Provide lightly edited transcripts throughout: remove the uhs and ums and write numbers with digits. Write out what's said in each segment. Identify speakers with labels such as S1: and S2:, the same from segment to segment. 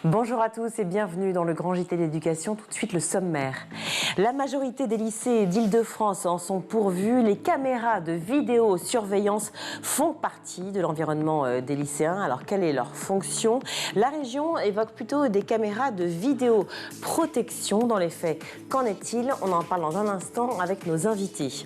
S1: Bonjour à tous et bienvenue dans le Grand JT d'éducation. Tout de suite le sommaire. La majorité des lycées d'Île-de-France en sont pourvus. Les caméras de vidéosurveillance font partie de l'environnement des lycéens. Alors quelle est leur fonction? La région évoque plutôt des caméras de vidéoprotection. Dans les faits, qu'en est-il? On en parle dans un instant avec nos invités.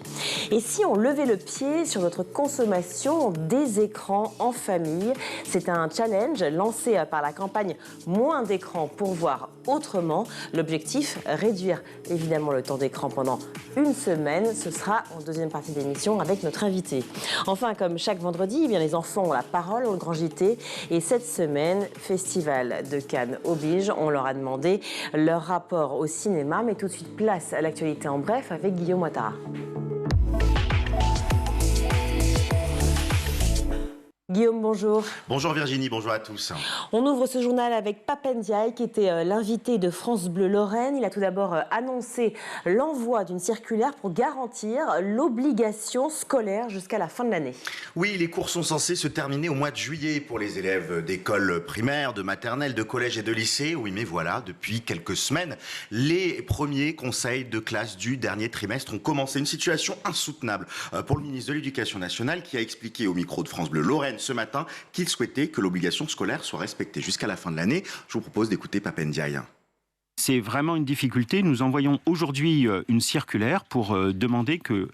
S1: Et si on levait le pied sur notre consommation des écrans en famille? C'est un challenge lancé par la campagne Moins d'écran pour voir autrement. L'objectif, réduire évidemment le temps d'écran pendant une semaine. Ce sera en deuxième partie d'émission avec notre invité. Enfin, comme chaque vendredi, les enfants ont la parole au Grand JT. Et cette semaine, Festival de Cannes oblige. On leur a demandé leur rapport au cinéma. Mais tout de suite, place à l'actualité en bref avec Guillaume Ouattara. Guillaume, bonjour.
S2: Bonjour Virginie, bonjour à tous.
S1: On ouvre ce journal avec Pape Ndiaye qui était l'invité de France Bleu Lorraine. Il a tout d'abord annoncé l'envoi d'une circulaire pour garantir l'obligation scolaire jusqu'à la fin de l'année.
S2: Oui, les cours sont censés se terminer au mois de juillet pour les élèves d'écoles primaires, de maternelle, de collège et de lycée. Oui, mais voilà, depuis quelques semaines, les premiers conseils de classe du dernier trimestre ont commencé. Une situation insoutenable pour le ministre de l'Éducation nationale qui a expliqué au micro de France Bleu Lorraine ce matin qu'il souhaitait que l'obligation scolaire soit respectée jusqu'à la fin de l'année. Je vous propose d'écouter Pape Ndiaye.
S3: C'est vraiment une difficulté. Nous envoyons aujourd'hui une circulaire pour demander que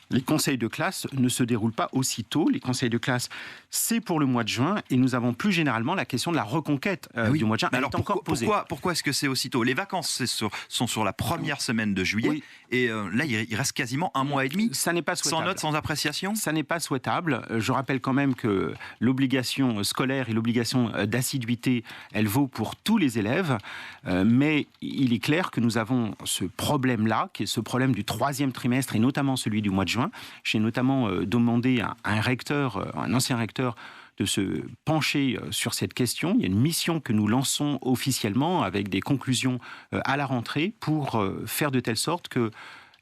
S3: les conseils de classe ne se déroulent pas aussitôt. Les conseils de classe, c'est pour le mois de juin. Et nous avons plus généralement la question de la reconquête du mois de juin.
S4: Alors pourquoi est-ce que c'est aussitôt? Les vacances sont sur la première semaine de juillet. Oui. Et là, il reste quasiment un mois et demi.
S3: Ça n'est pas souhaitable.
S4: Sans note, sans appréciation.
S3: Ça n'est pas souhaitable. Je rappelle quand même que l'obligation scolaire et l'obligation d'assiduité, elle vaut pour tous les élèves. Mais il est clair que nous avons ce problème-là, qui est ce problème du troisième trimestre et notamment celui du mois de juin. J'ai notamment demandé à un ancien recteur, de se pencher sur cette question. Il y a une mission que nous lançons officiellement avec des conclusions à la rentrée pour faire de telle sorte que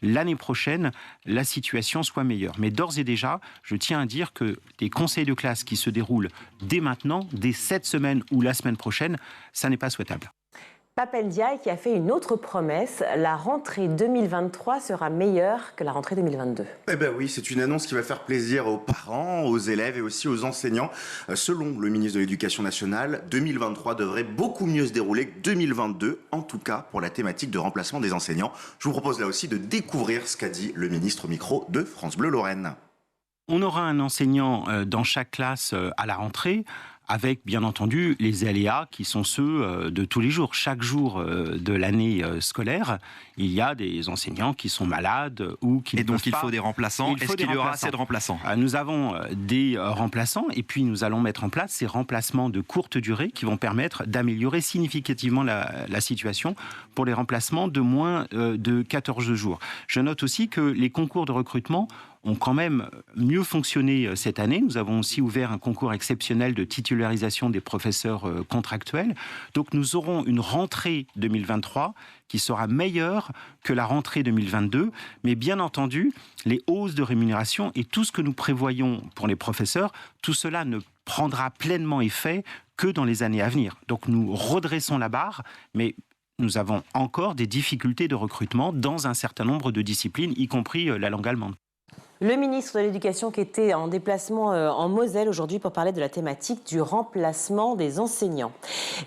S3: l'année prochaine, la situation soit meilleure. Mais d'ores et déjà, je tiens à dire que des conseils de classe qui se déroulent dès maintenant, dès cette semaine ou la semaine prochaine, ça n'est pas souhaitable.
S1: Pape Ndiaye qui a fait une autre promesse, la rentrée 2023 sera meilleure que la rentrée 2022.
S2: Eh bien oui, c'est une annonce qui va faire plaisir aux parents, aux élèves et aussi aux enseignants. Selon le ministre de l'Éducation nationale, 2023 devrait beaucoup mieux se dérouler que 2022, en tout cas pour la thématique de remplacement des enseignants. Je vous propose là aussi de découvrir ce qu'a dit le ministre au micro de France Bleu Lorraine.
S3: On aura un enseignant dans chaque classe à la rentrée, avec bien entendu les aléas qui sont ceux de tous les jours. Chaque jour de l'année scolaire, il y a des enseignants qui sont malades ou qui ne peuvent pas.
S4: Et donc il faut des remplaçants. Est-ce qu'il y aura assez de remplaçants?
S3: Nous avons des remplaçants et puis nous allons mettre en place ces remplacements de courte durée qui vont permettre d'améliorer significativement la situation pour les remplacements de moins de 14 jours. Je note aussi que les concours de recrutement ont quand même mieux fonctionné cette année. Nous avons aussi ouvert un concours exceptionnel de titularisation des professeurs contractuels. Donc nous aurons une rentrée 2023 qui sera meilleure que la rentrée 2022. Mais bien entendu, les hausses de rémunération et tout ce que nous prévoyons pour les professeurs, tout cela ne prendra pleinement effet que dans les années à venir. Donc nous redressons la barre, mais nous avons encore des difficultés de recrutement dans un certain nombre de disciplines, y compris la langue allemande.
S1: Le ministre de l'Éducation qui était en déplacement en Moselle aujourd'hui pour parler de la thématique du remplacement des enseignants.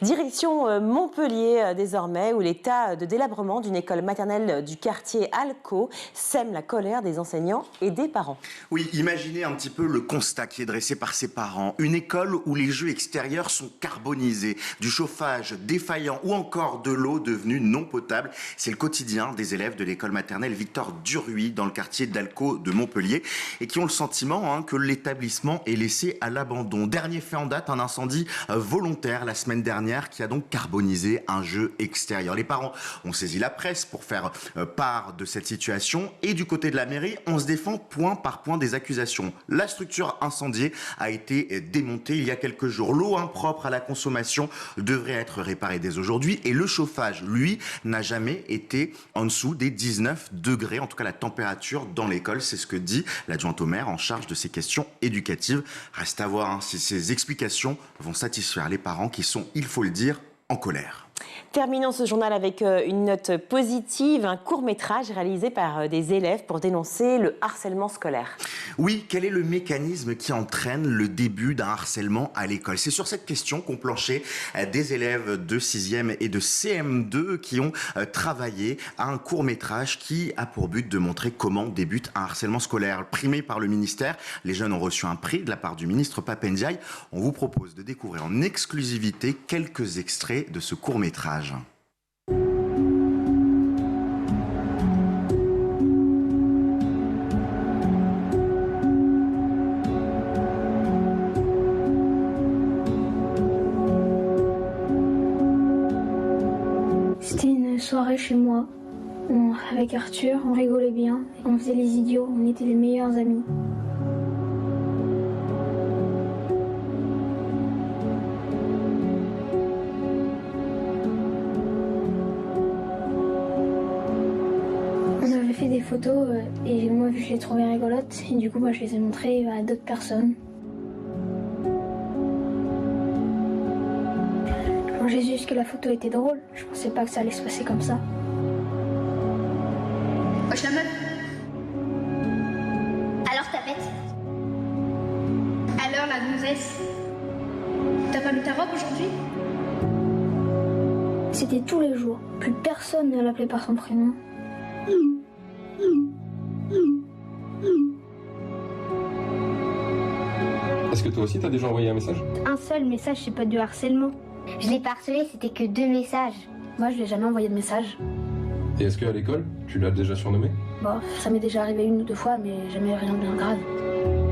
S1: Direction Montpellier désormais, où l'état de délabrement d'une école maternelle du quartier Alco sème la colère des enseignants et des parents.
S2: Oui, imaginez un petit peu le constat qui est dressé par ses parents. Une école où les jeux extérieurs sont carbonisés, du chauffage défaillant ou encore de l'eau devenue non potable. C'est le quotidien des élèves de l'école maternelle Victor Duruy dans le quartier d'Alco de Montpellier et qui ont le sentiment que l'établissement est laissé à l'abandon. Dernier fait en date, un incendie volontaire la semaine dernière qui a donc carbonisé un jeu extérieur. Les parents ont saisi la presse pour faire part de cette situation et du côté de la mairie, on se défend point par point des accusations. La structure incendiée a été démontée il y a quelques jours. L'eau impropre à la consommation devrait être réparée dès aujourd'hui et le chauffage, lui, n'a jamais été en dessous des 19 degrés. En tout cas, la température dans l'école, c'est ce que dit l'adjointe au maire en charge de ces questions éducatives. Reste à voir si ces explications vont satisfaire les parents qui sont, il faut le dire, en colère.
S1: Terminons ce journal avec une note positive, un court-métrage réalisé par des élèves pour dénoncer le harcèlement scolaire.
S2: Oui, quel est le mécanisme qui entraîne le début d'un harcèlement à l'école? C'est sur cette question qu'ont planché des élèves de 6e et de CM2 qui ont travaillé à un court-métrage qui a pour but de montrer comment débute un harcèlement scolaire. Primé par le ministère, les jeunes ont reçu un prix de la part du ministre Pap Ndiaye. On vous propose de découvrir en exclusivité quelques extraits de ce court-métrage.
S5: C'était une soirée chez moi. Avec Arthur, on rigolait bien, on faisait les idiots, on était les meilleurs amis. On avait fait des photos et moi je les trouvais rigolotes et du coup je les ai montrées à d'autres personnes. Quand j'ai su que la photo était drôle, je pensais pas que ça allait se passer comme ça.
S6: Wesh la meuf. Alors ta pète. Alors la gonzesse. T'as pas mis ta robe aujourd'hui?
S5: C'était tous les jours. Plus personne ne l'appelait par son prénom.
S7: Est-ce que toi aussi t'as déjà envoyé un message?
S5: Un seul message, c'est pas du harcèlement.
S6: Je l'ai pas harcelé, c'était que 2 messages.
S5: Moi, je lui ai jamais envoyé de message.
S7: Et est-ce qu'à l'école, tu l'as déjà surnommé?
S5: Bon, ça m'est déjà arrivé 1 ou 2 fois, mais jamais rien de bien grave.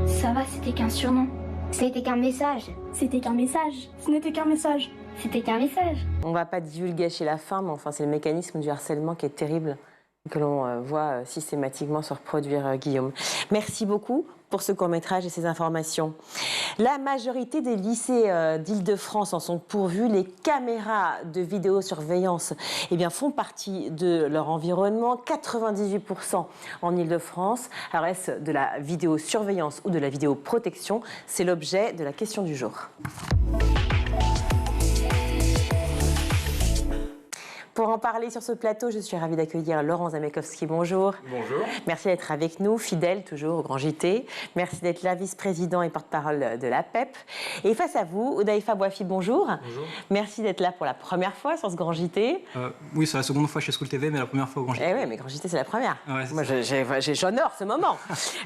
S5: Ça va, c'était qu'un surnom.
S6: C'était qu'un message.
S5: C'était qu'un message. Ce n'était qu'un message.
S6: C'était qu'un message.
S1: On va pas divulguer chez la fin, mais enfin, c'est le mécanisme du harcèlement qui est terrible, que l'on voit systématiquement se reproduire, Guillaume. Merci beaucoup pour ce court-métrage et ces informations. La majorité des lycées d'Île-de-France en sont pourvus. Les caméras de vidéosurveillance font partie de leur environnement. 98% en Île-de-France. Alors, est-ce de la vidéosurveillance ou de la vidéoprotection? C'est l'objet de la question du jour. Pour en parler sur ce plateau, je suis ravie d'accueillir Laurent Zamekowski. Bonjour.
S8: Bonjour.
S1: Merci d'être avec nous, fidèle toujours au Grand JT. Merci d'être là, vice-président et porte-parole de l'APEP. Et face à vous, Odaïfa Bouafi, bonjour.
S8: Bonjour.
S1: Merci d'être là pour la première fois sur ce Grand JT.
S8: Oui, c'est la seconde fois chez School TV, mais la première fois au Grand JT.
S1: Eh oui, mais Grand JT, c'est la première.
S8: Ouais,
S1: Moi, j'honore ce moment.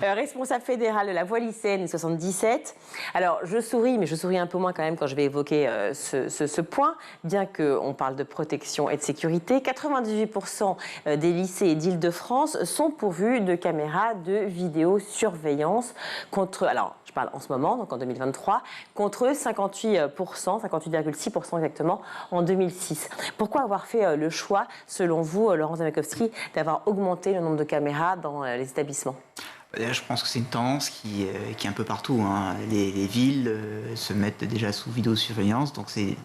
S1: Responsable fédéral de la voie lycéenne 77. Alors, je souris, mais je souris un peu moins quand même quand je vais évoquer ce point, bien qu'on parle de protection et de sécurité. 98% des lycées d'Île-de-France sont pourvus de caméras de vidéosurveillance contre, alors je parle en ce moment, donc en 2023, contre 58%, 58,6% exactement en 2006. Pourquoi avoir fait le choix, selon vous, Laurent Zamekowski, d'avoir augmenté le nombre de caméras dans les établissements ?
S9: Je pense que c'est une tendance qui est un peu partout, hein. Les villes se mettent déjà sous vidéosurveillance, donc c'est...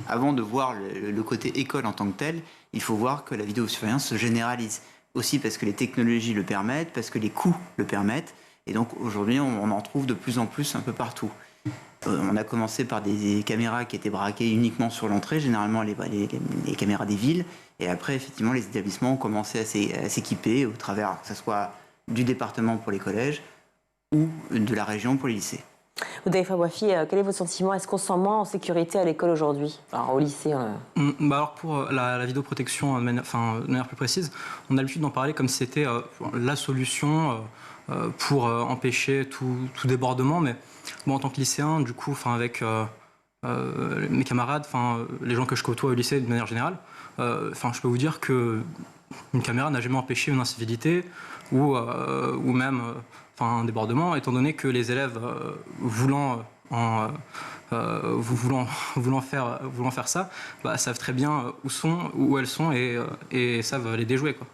S9: Avant de voir le côté école en tant que tel, il faut voir que la vidéosurveillance se généralise. Aussi parce que les technologies le permettent, parce que les coûts le permettent. Et donc aujourd'hui, on en trouve de plus en plus un peu partout. On a commencé par des caméras qui étaient braquées uniquement sur l'entrée, généralement les caméras des villes. Et après, effectivement, les établissements ont commencé à s'équiper au travers, que ce soit du département pour les collèges ou de la région pour les lycées.
S1: Odaïfa Bouafi, quel est votre sentiment? Est-ce qu'on se sent moins en sécurité à l'école aujourd'hui? Alors, au lycée
S8: Alors pour la vidéoprotection de manière plus précise, on a l'habitude d'en parler comme si c'était la solution pour empêcher tout débordement. Mais moi, en tant que lycéen, du coup, avec mes camarades, les gens que je côtoie au lycée de manière générale, je peux vous dire que une caméra n'a jamais empêché une incivilité ou même un débordement, étant donné que les élèves voulant faire ça, savent très bien où elles sont et savent les déjouer, quoi.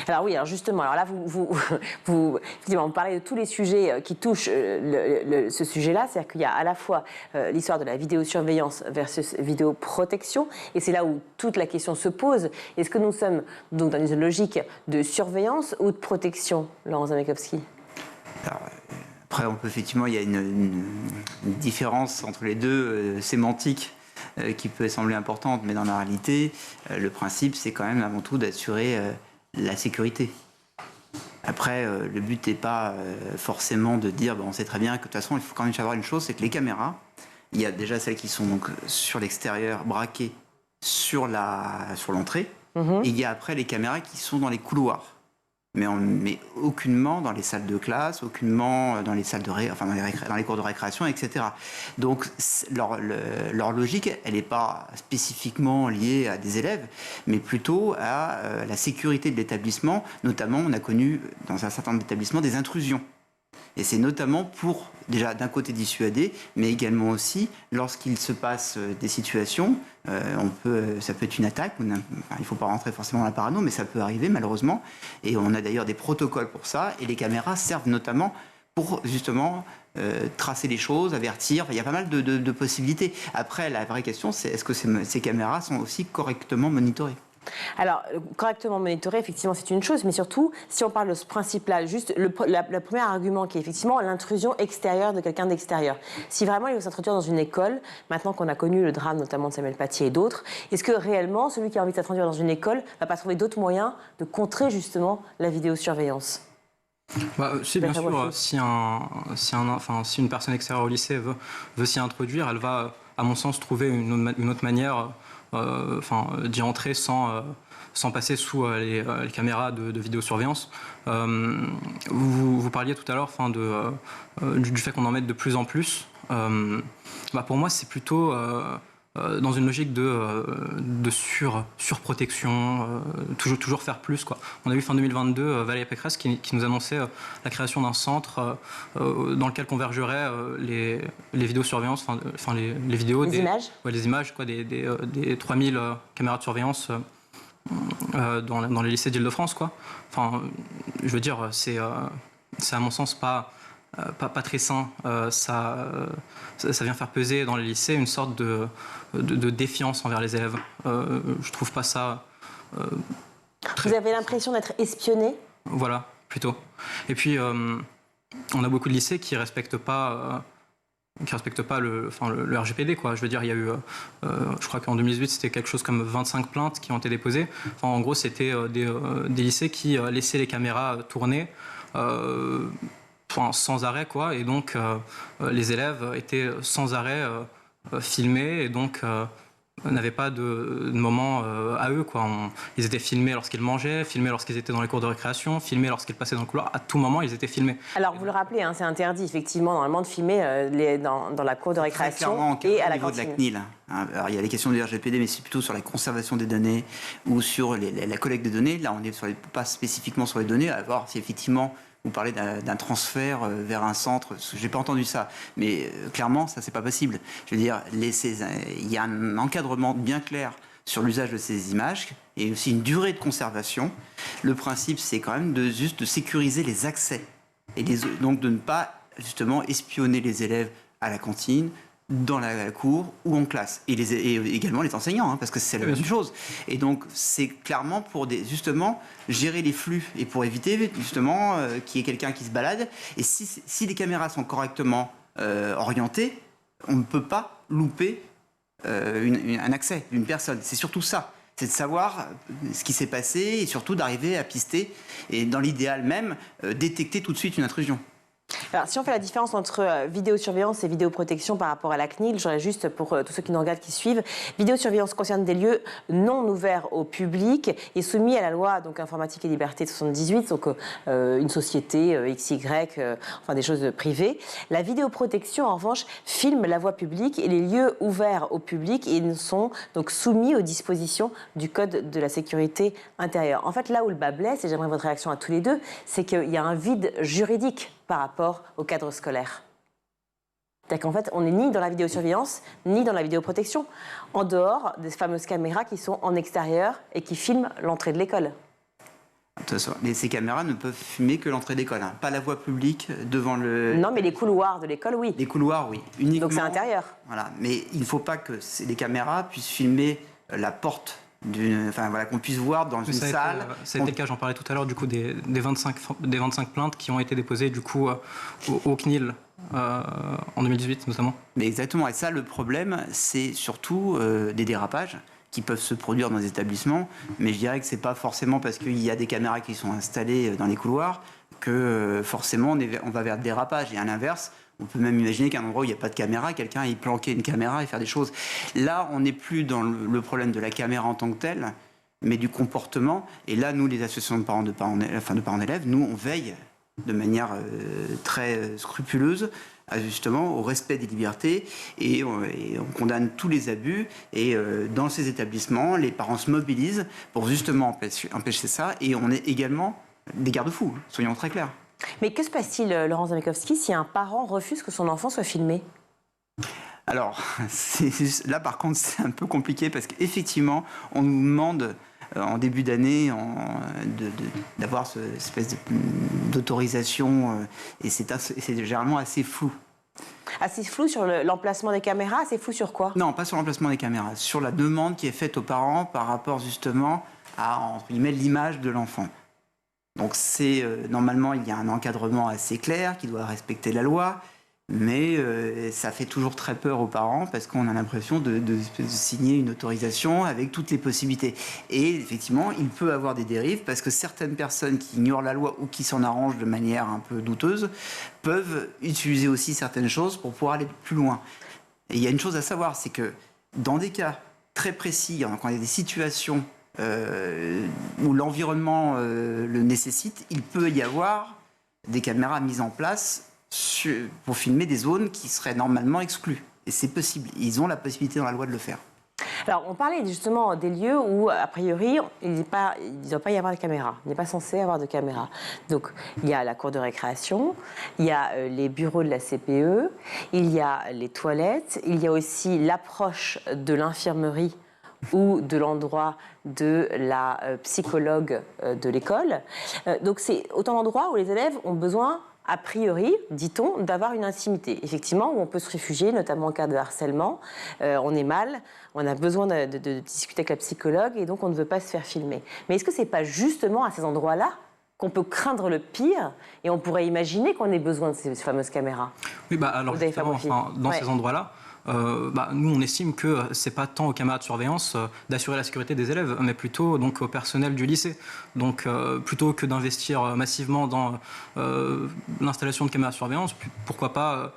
S1: Alors oui, alors justement, alors là, effectivement, vous parlez de tous les sujets qui touchent ce sujet-là, c'est-à-dire qu'il y a à la fois l'histoire de la vidéosurveillance versus vidéoprotection, et c'est là où toute la question se pose. Est-ce que nous sommes donc dans une logique de surveillance ou de protection, Laurent Zamekowski?
S9: Après, on peut effectivement, il y a une différence entre les deux sémantique. qui peut sembler importante, mais dans la réalité, le principe, c'est quand même avant tout d'assurer la sécurité. Après, le but n'est pas forcément de dire, on sait très bien que de toute façon, il faut quand même savoir une chose, c'est que les caméras, il y a déjà celles qui sont donc sur l'extérieur, braquées sur l'entrée, et il y a après les caméras qui sont dans les couloirs. Mais aucunement dans les salles de classe, aucunement dans les salles dans les cours de récréation, etc. Donc leur logique, elle n'est pas spécifiquement liée à des élèves, mais plutôt à la sécurité de l'établissement. Notamment, on a connu dans un certain nombre d'établissements des intrusions. Et c'est notamment pour, déjà, d'un côté dissuader, mais également aussi, lorsqu'il se passe des situations, ça peut être une attaque, il ne faut pas rentrer forcément dans la parano, mais ça peut arriver malheureusement. Et on a d'ailleurs des protocoles pour ça, et les caméras servent notamment pour justement tracer les choses, avertir. Il y a pas mal de possibilités. Après, la vraie question, c'est est-ce que ces caméras sont aussi correctement monitorées ?
S1: Alors, correctement monitorer, effectivement, c'est une chose, mais surtout, si on parle de ce principe-là, juste le premier argument qui est effectivement l'intrusion extérieure de quelqu'un d'extérieur. Si vraiment il veut s'introduire dans une école, maintenant qu'on a connu le drame notamment de Samuel Paty et d'autres, est-ce que réellement, celui qui a envie de s'introduire dans une école ne va pas trouver d'autres moyens de contrer justement la vidéosurveillance ?
S8: Si, bien sûr, si une personne extérieure au lycée veut s'y introduire, elle va, à mon sens, trouver une autre manière d'y entrer sans passer sous les caméras de vidéosurveillance. Vous parliez tout à l'heure du fait qu'on en mette de plus en plus. Pour moi, c'est plutôt dans une logique de surprotection, toujours faire plus, quoi. On a vu fin 2022 Valérie Pécresse qui nous annonçait la création d'un centre dans lequel convergeraient les vidéosurveillances, les vidéos,
S1: les images,
S8: les images, quoi, des 3000 caméras de surveillance dans les lycées d'Île-de-France, quoi. Je veux dire, c'est à mon sens pas très sain. Ça vient faire peser dans les lycées une sorte de défiance envers les élèves. Je trouve pas ça...
S1: Vous avez l'impression d'être espionné ?
S8: Voilà, plutôt. Et puis, on a beaucoup de lycées qui respectent pas le RGPD, quoi. Je veux dire, il y a eu, je crois qu'en 2018, c'était quelque chose comme 25 plaintes qui ont été déposées. En gros, c'était des lycées qui laissaient les caméras tourner sans arrêt, quoi. Et donc, les élèves étaient sans arrêt filmés et donc n'avaient pas de moment à eux, quoi. Ils étaient filmés lorsqu'ils mangeaient, filmés lorsqu'ils étaient dans les cours de récréation, filmés lorsqu'ils passaient dans le couloir. À tout moment, ils étaient filmés. Alors, vous le rappelez, c'est interdit, effectivement, normalement, de filmer dans la cour de récréation et à la cantine.
S9: Au niveau de la CNIL. Alors, il y a les questions du RGPD, mais c'est plutôt sur la conservation des données ou sur la collecte des données. Là, on n'est pas spécifiquement sur les données, à voir si effectivement... Vous parlez d'un transfert vers un centre, je n'ai pas entendu ça, mais clairement, ça, c'est pas possible. Je veux dire, il y a un encadrement bien clair sur l'usage de ces images et aussi une durée de conservation. Le principe, c'est quand même de sécuriser les accès et donc de ne pas justement espionner les élèves à la cantine, dans la cour ou en classe, et également les enseignants, parce que c'est la même chose. Et donc c'est clairement pour justement gérer les flux et pour éviter justement qu'il y ait quelqu'un qui se balade. Et si les caméras sont correctement orientées, on ne peut pas louper un accès d'une personne. C'est surtout ça. C'est de savoir ce qui s'est passé et surtout d'arriver à pister et dans l'idéal même détecter tout de suite une intrusion.
S1: Alors, si on fait la différence entre vidéosurveillance et vidéoprotection par rapport à la CNIL, j'aurais juste pour tous ceux qui nous regardent, qui suivent, vidéosurveillance concerne des lieux non ouverts au public et soumis à la loi informatique et liberté de 78, donc une société XY, des choses privées. La vidéoprotection, en revanche, filme la voie publique et les lieux ouverts au public et sont donc soumis aux dispositions du Code de la sécurité intérieure. En fait, là où le bas blesse, et j'aimerais votre réaction à tous les deux, c'est qu'il y a un vide juridique par rapport au cadre scolaire. C'est-à-dire qu'en fait, on n'est ni dans la vidéosurveillance, ni dans la vidéoprotection, en dehors des fameuses caméras qui sont en extérieur et qui filment l'entrée de l'école.
S9: Mais ces caméras ne peuvent filmer que l'entrée d'école, pas la voie publique devant le...
S1: Non, mais les couloirs de l'école, oui.
S9: Les couloirs, oui. Uniquement,
S1: donc c'est intérieur.
S9: Voilà, mais il ne faut pas que les caméras puissent filmer la porte qu'on puisse voir dans une salle.
S8: Ça a été le cas, j'en parlais tout à l'heure, du coup, des 25 plaintes qui ont été déposées du coup au CNIL en 2018 notamment.
S9: Mais exactement, et ça, le problème, c'est surtout des dérapages qui peuvent se produire dans les établissements, mais je dirais que c'est pas forcément parce qu'il y a des caméras qui sont installées dans les couloirs que forcément on va vers le dérapage. Et à l'inverse, on peut même imaginer qu'à un endroit où il n'y a pas de caméra, quelqu'un ait planqué une caméra et faire des choses. Là, on n'est plus dans le problème de la caméra en tant que telle, mais du comportement. Et là, nous, les associations de parents d'élèves, nous, on veille de manière très scrupuleuse justement au respect des libertés et on condamne tous les abus et dans ces établissements, les parents se mobilisent pour justement empêcher ça et on est également des garde-fous, soyons très clairs.
S1: Mais que se passe-t-il, Laurent Zamekowski, si un parent refuse que son enfant soit filmé ?
S9: Alors, là par contre c'est un peu compliqué parce qu'effectivement on nous demande en début d'année d'avoir cette espèce d'autorisation et c'est généralement assez flou.
S1: Assez flou sur l'emplacement des caméras, assez flou sur quoi ?
S9: Non, pas sur l'emplacement des caméras, sur la demande qui est faite aux parents par rapport justement à, entre guillemets, l'image de l'enfant. Donc normalement il y a un encadrement assez clair qui doit respecter la loi, mais ça fait toujours très peur aux parents parce qu'on a l'impression de signer une autorisation avec toutes les possibilités. Et effectivement, il peut avoir des dérives parce que certaines personnes qui ignorent la loi ou qui s'en arrangent de manière un peu douteuse peuvent utiliser aussi certaines choses pour pouvoir aller plus loin. Et il y a une chose à savoir, c'est que dans des cas très précis, quand il y a des situations où l'environnement le nécessite, il peut y avoir des caméras mises en place pour filmer des zones qui seraient normalement exclues. Et c'est possible. Ils ont la possibilité dans la loi de le faire.
S1: Alors, on parlait justement des lieux où, a priori, il ne doit pas y avoir de caméra. Il n'est pas censé avoir de caméra. Donc, il y a la cour de récréation, il y a les bureaux de la CPE, il y a les toilettes, il y a aussi l'approche de l'infirmerie ou de l'endroit de la psychologue de l'école. Donc, c'est autant d'endroits où les élèves ont besoin, a priori, dit-on, d'avoir une intimité. Effectivement, où on peut se réfugier, notamment en cas de harcèlement. On est mal, on a besoin de discuter avec la psychologue et donc on ne veut pas se faire filmer. Mais est-ce que ce n'est pas justement à ces endroits-là qu'on peut craindre le pire et on pourrait imaginer qu'on ait besoin de ces fameuses caméras ?
S8: Oui, alors justement, dans ces endroits-là, nous on estime que c'est pas tant aux caméras de surveillance d'assurer la sécurité des élèves, mais plutôt donc au personnel du lycée. Donc plutôt que d'investir massivement dans l'installation de caméras de surveillance, pourquoi pas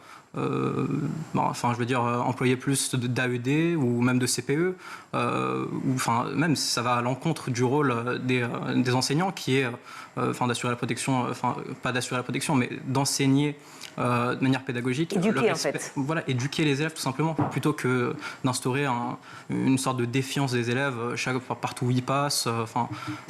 S8: employer plus d'AED ou même de CPE, même ça va à l'encontre du rôle des enseignants qui est d'assurer la protection, pas d'assurer la protection, mais d'enseigner de manière pédagogique.
S1: Éduquer en fait.
S8: Voilà, éduquer les élèves tout simplement, plutôt que d'instaurer une sorte de défiance des élèves partout où ils passent.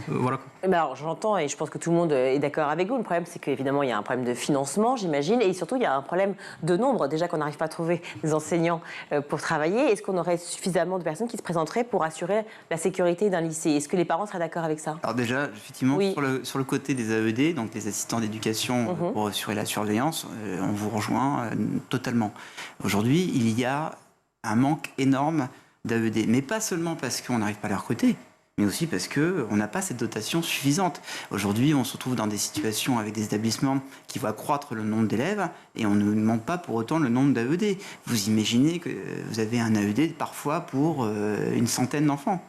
S8: Voilà.
S1: Alors j'entends et je pense que tout le monde est d'accord avec vous. Le problème c'est qu'évidemment il y a un problème de financement, j'imagine, et surtout il y a un problème de nombre. Déjà qu'on n'arrive pas à trouver des enseignants pour travailler. Est-ce qu'on aurait suffisamment de personnes qui se présenteraient pour assurer la sécurité d'un lycée ? Est-ce que les parents seraient d'accord avec ça ?
S9: Alors déjà, effectivement, oui. sur le côté des AED, donc des assistants d'éducation pour assurer la surveillance, on vous rejoint totalement. Aujourd'hui, il y a un manque énorme d'AED, mais pas seulement parce qu'on n'arrive pas à les recruter, mais aussi parce qu'on n'a pas cette dotation suffisante. Aujourd'hui, on se retrouve dans des situations avec des établissements qui vont accroître le nombre d'élèves et on ne demande pas pour autant le nombre d'AED. Vous imaginez que vous avez un AED parfois pour une centaine d'enfants,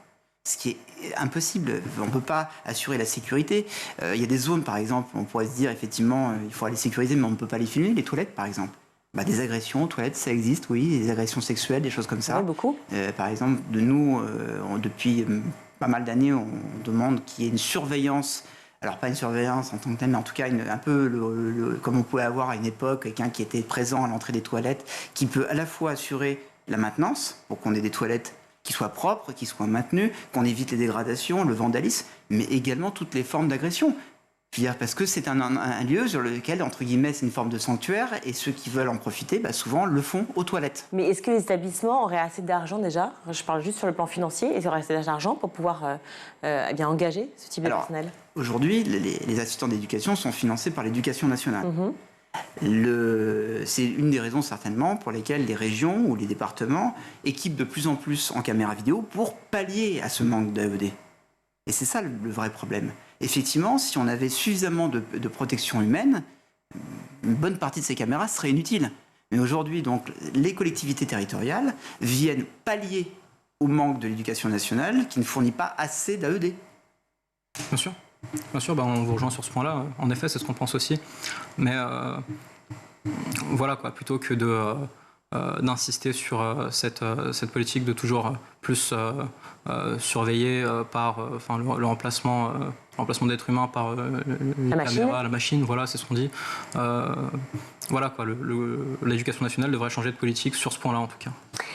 S9: ce qui est impossible. On ne peut pas assurer la sécurité. Il y a des zones, par exemple, on pourrait se dire effectivement il faut les sécuriser, mais on ne peut pas les filmer, les toilettes par exemple. Des agressions aux toilettes, ça existe, oui, des agressions sexuelles, des choses comme ça.
S1: Oui, beaucoup.
S9: Par exemple, de nous, depuis pas mal d'années, on demande qu'il y ait une surveillance. Alors pas une surveillance en tant que telle, mais en tout cas un peu comme on pouvait avoir à une époque, quelqu'un qui était présent à l'entrée des toilettes, qui peut à la fois assurer la maintenance, pour qu'on ait des toilettes qui soient propres, qui soient maintenues, qu'on évite les dégradations, le vandalisme, mais également toutes les formes d'agression. Parce que c'est un lieu sur lequel, entre guillemets, c'est une forme de sanctuaire, et ceux qui veulent en profiter, souvent le font aux toilettes.
S1: Mais est-ce que les établissements auraient assez d'argent déjà ? Je parle juste sur le plan financier. Est-ce qu'ils auraient assez d'argent pour pouvoir engager ce type de personnel ?
S9: Aujourd'hui, les assistants d'éducation sont financés par l'éducation nationale. C'est une des raisons certainement pour lesquelles les régions ou les départements équipent de plus en plus en caméras vidéo pour pallier à ce manque d'AED. Et c'est ça le vrai problème. Effectivement, si on avait suffisamment de protection humaine, une bonne partie de ces caméras serait inutile. Mais aujourd'hui, donc, les collectivités territoriales viennent pallier au manque de l'éducation nationale qui ne fournit pas assez d'AED.
S8: Bien sûr. Bien sûr, on vous rejoint sur ce point-là. En effet, c'est ce qu'on pense aussi. Mais voilà, quoi, plutôt que d'insister sur cette politique de toujours plus surveiller par le remplacement d'êtres humains par les caméras, la machine, voilà, c'est ce qu'on dit. Voilà, quoi, l'éducation nationale devrait changer de politique sur ce point-là, en tout cas.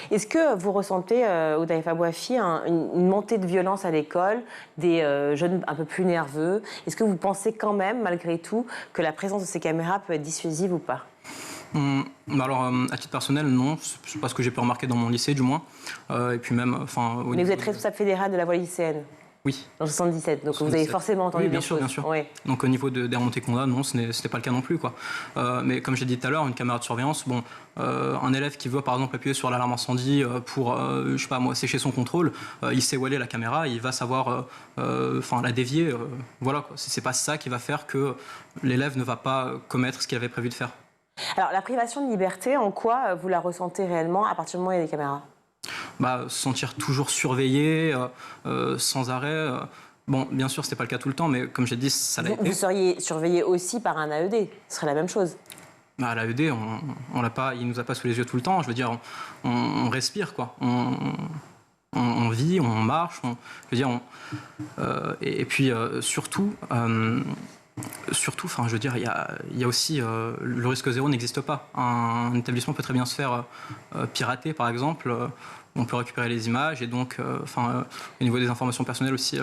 S1: Est-ce que vous ressentez, Houdaïfa Bouafi, une montée de violence à l'école, des jeunes un peu plus nerveux? Est-ce que vous pensez quand même, malgré tout, que la présence de ces caméras peut être dissuasive ou pas?
S8: Alors, à titre personnel, non. C'est pas ce que j'ai pu remarquer dans mon lycée, du moins. Et puis même,
S1: Mais vous êtes responsable fédéral de la voie lycéenne?
S8: Oui.
S1: En 77, donc 77. Vous avez forcément entendu
S8: bien sûr, bien sûr.
S1: Oui.
S8: Donc au niveau des remontées qu'on a, non, ce n'était pas le cas non plus, quoi. Mais comme j'ai dit tout à l'heure, une caméra de surveillance, un élève qui veut par exemple appuyer sur l'alarme incendie pour, je sais pas moi, sécher son contrôle, il sait où elle est la caméra, il va savoir, la dévier, voilà, quoi. C'est pas ça qui va faire que l'élève ne va pas commettre ce qu'il avait prévu de faire.
S1: Alors la privation de liberté, en quoi vous la ressentez réellement à partir du moment où il y a des caméras?
S8: Se sentir toujours surveillé, sans arrêt. Bon, bien sûr, ce n'était pas le cas tout le temps, mais comme j'ai dit, ça l'a été.
S1: Vous seriez surveillé aussi par un AED, ce serait la même chose?
S8: L'AED, on l'a pas, il ne nous a pas sous les yeux tout le temps. Je veux dire, on respire, quoi. On vit, on marche. Je veux dire, et puis, surtout, je veux dire, il y a aussi le risque zéro n'existe pas. Un établissement peut très bien se faire pirater, par exemple. On peut récupérer les images et donc, au niveau des informations personnelles aussi.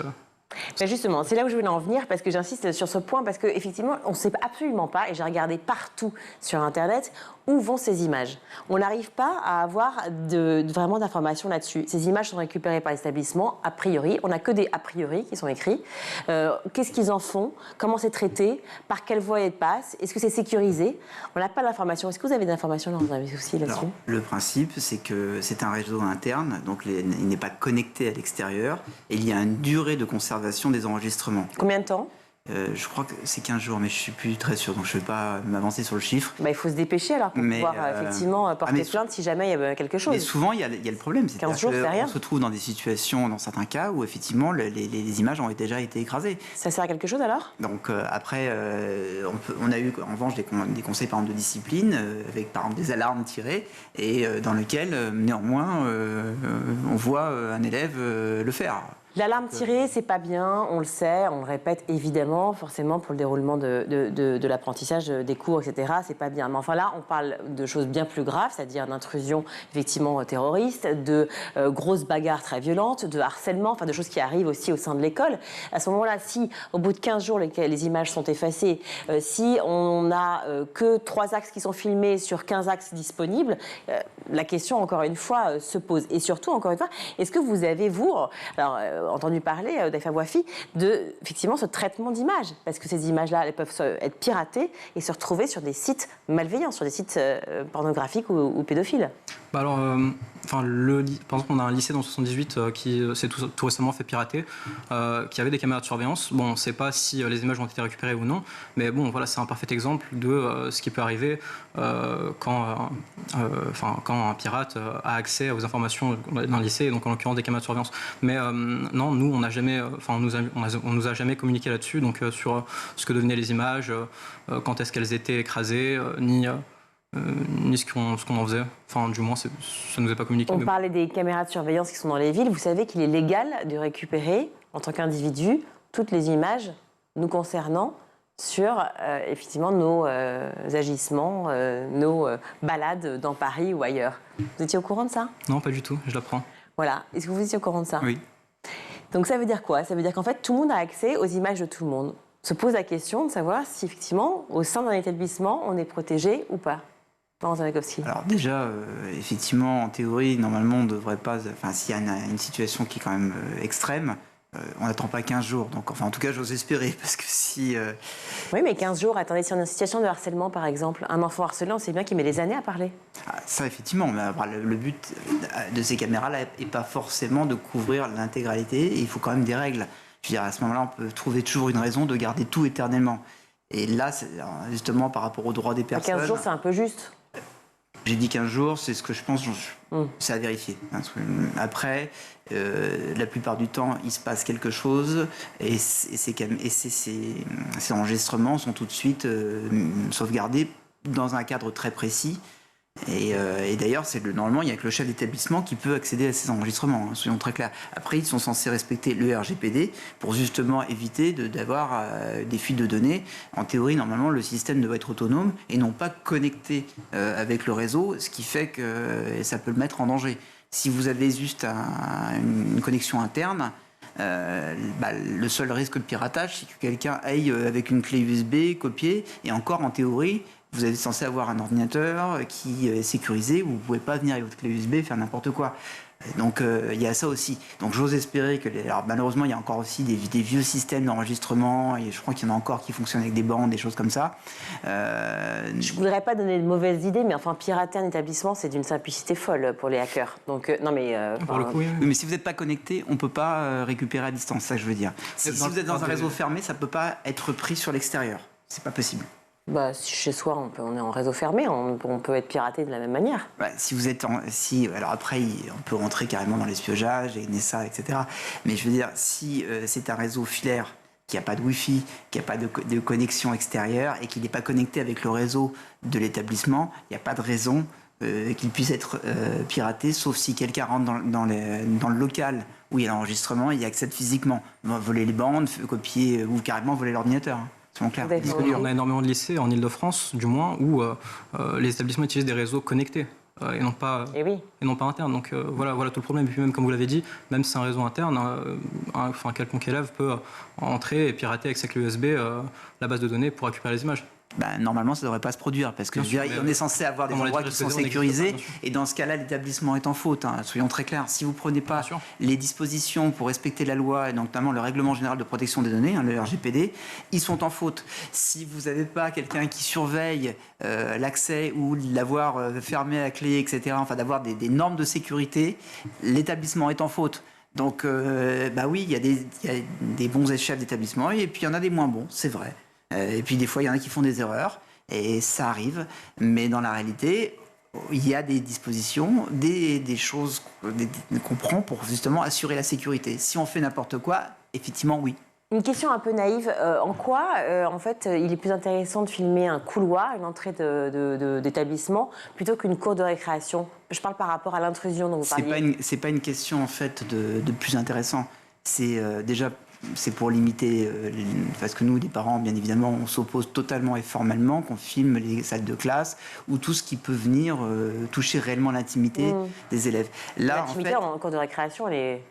S1: Ben justement, c'est là où je voulais en venir, parce que j'insiste sur ce point, parce qu'effectivement, on ne sait absolument pas, et j'ai regardé partout sur Internet, où vont ces images. On n'arrive pas à avoir vraiment d'informations là-dessus. Ces images sont récupérées par l'établissement, a priori. On n'a que des a priori qui sont écrits. Qu'est-ce qu'ils en font? Comment c'est traité? Par quelle voie elles passent? Est-ce que c'est sécurisé? On n'a pas d'informations. Est-ce que vous avez des informations là, vous avez aussi là-dessus?
S9: Le principe, c'est que c'est un réseau interne, donc il n'est pas connecté à l'extérieur, et il y a une durée de conservation des enregistrements.
S1: Combien de temps?
S9: Je crois que c'est 15 jours, mais je ne suis plus très sûr, donc je ne vais pas m'avancer sur le chiffre.
S1: Il faut se dépêcher alors pour pouvoir effectivement porter plainte si jamais il y a quelque chose.
S9: Mais souvent, il y a le problème.
S1: 15 jours, c'est rien.
S9: On se trouve dans des situations, dans certains cas, où effectivement les images ont déjà été écrasées.
S1: Ça sert à quelque chose alors? Donc
S9: après, on a eu en revanche des conseils par exemple de discipline, avec par exemple des alarmes tirées, et dans lesquelles néanmoins on voit un élève le faire.
S1: L'alarme tirée, c'est pas bien, on le sait, on le répète évidemment, forcément pour le déroulement de l'apprentissage des cours, etc. C'est pas bien. Mais enfin là, on parle de choses bien plus graves, c'est-à-dire d'intrusion effectivement terroriste, de grosses bagarres très violentes, de harcèlement, enfin de choses qui arrivent aussi au sein de l'école. À ce moment-là, si au bout de 15 jours les images sont effacées, si on n'a que 3 axes qui sont filmés sur 15 axes disponibles, la question encore une fois se pose. Et surtout, encore une fois, est-ce que vous avez, entendu parler, Houdaïfa Bouafi, de effectivement ce traitement d'images, parce que ces images-là, elles peuvent être piratées et se retrouver sur des sites malveillants, sur des sites pornographiques ou pédophiles.
S8: Par exemple, on a un lycée dans 78 qui s'est tout récemment fait pirater, qui avait des caméras de surveillance. Bon, on ne sait pas si les images ont été récupérées ou non, mais bon, voilà, c'est un parfait exemple de ce qui peut arriver quand un pirate a accès aux informations d'un lycée, et donc en l'occurrence des caméras de surveillance. Mais non, nous, on n'a jamais, on nous a jamais communiqué là-dessus, donc sur ce que devenaient les images, quand est-ce qu'elles étaient écrasées, ni ce qu'on en faisait. Enfin, du moins, ça ne nous est pas communiqué.
S1: On parlait des caméras de surveillance qui sont dans les villes. Vous savez qu'il est légal de récupérer, en tant qu'individu, toutes les images nous concernant sur, effectivement, nos agissements, nos balades dans Paris ou ailleurs. Vous étiez au courant de ça?
S8: Non, pas du tout. Je l'apprends.
S1: Voilà. Est-ce que vous étiez au courant de ça?
S9: Oui.
S1: Donc ça veut dire quoi? Ça veut dire qu'en fait, tout le monde a accès aux images de tout le monde. Se pose la question de savoir si, effectivement, au sein d'un établissement, on est protégé ou pas.
S9: Alors déjà, effectivement, en théorie, normalement, on ne devrait pas... Enfin, s'il y a une situation qui est quand même extrême, on n'attend pas 15 jours. Donc, enfin, en tout cas, j'ose espérer. Parce que si.
S1: Oui, mais 15 jours, attendez, si on est en situation de harcèlement, par exemple, un enfant harcelant, c'est bien qu'il met des années à parler.
S9: Ça, effectivement. Mais le but de ces caméras-là n'est pas forcément de couvrir l'intégralité. Et il faut quand même des règles. Je veux dire, à ce moment-là, on peut trouver toujours une raison de garder tout éternellement. Et là, justement, par rapport aux droits des personnes.
S1: 15 jours, c'est un peu juste.
S9: J'ai dit 15 jours, c'est ce que je pense, c'est à vérifier. Après, la plupart du temps, il se passe quelque chose et ces enregistrements sont tout de suite sauvegardés dans un cadre très précis. Et d'ailleurs, normalement, il n'y a que le chef d'établissement qui peut accéder à ces enregistrements, soyons très clairs. Après, ils sont censés respecter le RGPD pour justement éviter d'avoir des fuites de données. En théorie, normalement, le système doit être autonome et non pas connecté avec le réseau, ce qui fait que ça peut le mettre en danger. Si vous avez juste une connexion interne, le seul risque de piratage, c'est que quelqu'un aille avec une clé USB copier, et encore en théorie, vous êtes censé avoir un ordinateur qui est sécurisé, où vous ne pouvez pas venir avec votre clé USB faire n'importe quoi. Donc il y a ça aussi. Donc j'ose espérer que... Alors malheureusement, il y a encore aussi des vieux systèmes d'enregistrement, et je crois qu'il y en a encore qui fonctionnent avec des bandes, des choses comme ça. Je
S1: ne voudrais pas donner de mauvaises idées, mais enfin, pirater un établissement, c'est d'une simplicité folle pour les hackers. Donc non mais...
S9: pour le coup, oui, mais si vous n'êtes pas connecté, on ne peut pas récupérer à distance, c'est ça que je veux dire. Si vous êtes dans un réseau fermé, ça ne peut pas être pris sur l'extérieur. C'est pas possible.
S1: Chez soi, on est en réseau fermé, on peut être piraté de la même manière.
S9: Si vous êtes alors après, on peut rentrer carrément dans l'espionnage, et NSA, etc. Mais je veux dire, si c'est un réseau filaire qui n'a pas de Wi-Fi, qui n'a pas de connexion extérieure et qui n'est pas connecté avec le réseau de l'établissement, il n'y a pas de raison qu'il puisse être piraté, sauf si quelqu'un rentre dans le local où il y a l'enregistrement et il y accède physiquement. Voler les bandes, copier ou carrément voler l'ordinateur.
S8: On a énormément de lycées en Ile-de-France, du moins, où les établissements utilisent des réseaux connectés et non pas internes. Donc voilà tout le problème. Et puis même, comme vous l'avez dit, même si c'est un réseau interne, quelconque élève peut entrer et pirater avec sa clé USB la base de données pour récupérer les images.
S9: Normalement, ça ne devrait pas se produire parce que on est censé avoir des endroits qui sont sécurisés et dans ce cas-là, l'établissement est en faute. Soyons très clairs. Si vous ne prenez pas les dispositions pour respecter la loi et notamment le règlement général de protection des données, le RGPD, ils sont en faute. Si vous n'avez pas quelqu'un qui surveille l'accès ou l'avoir fermé à clé, etc., enfin d'avoir des normes de sécurité, l'établissement est en faute. Donc, oui, il y a des bons chefs d'établissement et puis il y en a des moins bons, c'est vrai. Et puis des fois, il y en a qui font des erreurs, et ça arrive. Mais dans la réalité, il y a des dispositions, des choses qu'on prend pour justement assurer la sécurité. Si on fait n'importe quoi, effectivement, oui.
S1: Une question un peu naïve. En quoi, en fait, il est plus intéressant de filmer un couloir, une entrée d'établissement, plutôt qu'une cour de récréation? Je parle par rapport à l'intrusion dont vous parliez.
S9: C'est pas une question, en fait, de plus intéressant. C'est déjà... C'est pour limiter, parce que nous, les parents, bien évidemment, on s'oppose totalement et formellement qu'on filme les salles de classe ou tout ce qui peut venir toucher réellement l'intimité des élèves.
S1: L'intimité en cours de récréation, elle est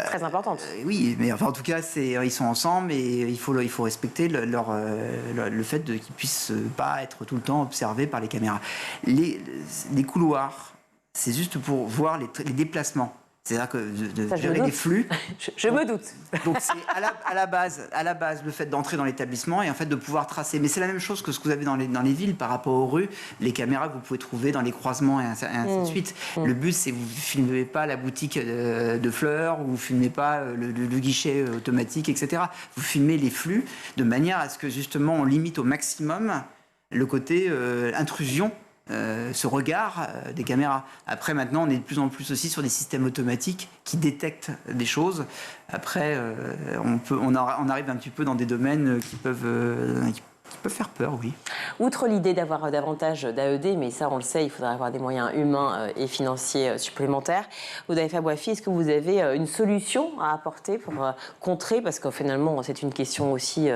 S1: très importante.
S9: Oui, mais enfin, en tout cas, ils sont ensemble et il faut respecter le fait qu'ils ne puissent pas être tout le temps observés par les caméras. Les couloirs, c'est juste pour voir les déplacements. C'est-à-dire que de gérer les flux.
S1: Je me doute.
S9: Donc c'est à la base le fait d'entrer dans l'établissement et en fait de pouvoir tracer. Mais c'est la même chose que ce que vous avez dans les villes par rapport aux rues, les caméras que vous pouvez trouver dans les croisements et ainsi de suite. Le but, c'est que vous ne filmez pas la boutique de fleurs, ou vous ne filmez pas le guichet automatique, etc. Vous filmez les flux de manière à ce que justement on limite au maximum le côté intrusion. Ce regard des caméras. Après, maintenant, on est de plus en plus aussi sur des systèmes automatiques qui détectent des choses. Après, on arrive un petit peu dans des domaines qui peuvent faire peur, oui.
S1: Outre l'idée d'avoir davantage d'AED, mais ça, on le sait, il faudrait avoir des moyens humains et financiers supplémentaires. Oudaifa Bouafi, est-ce que vous avez une solution à apporter pour contrer, parce que finalement, c'est une question aussi...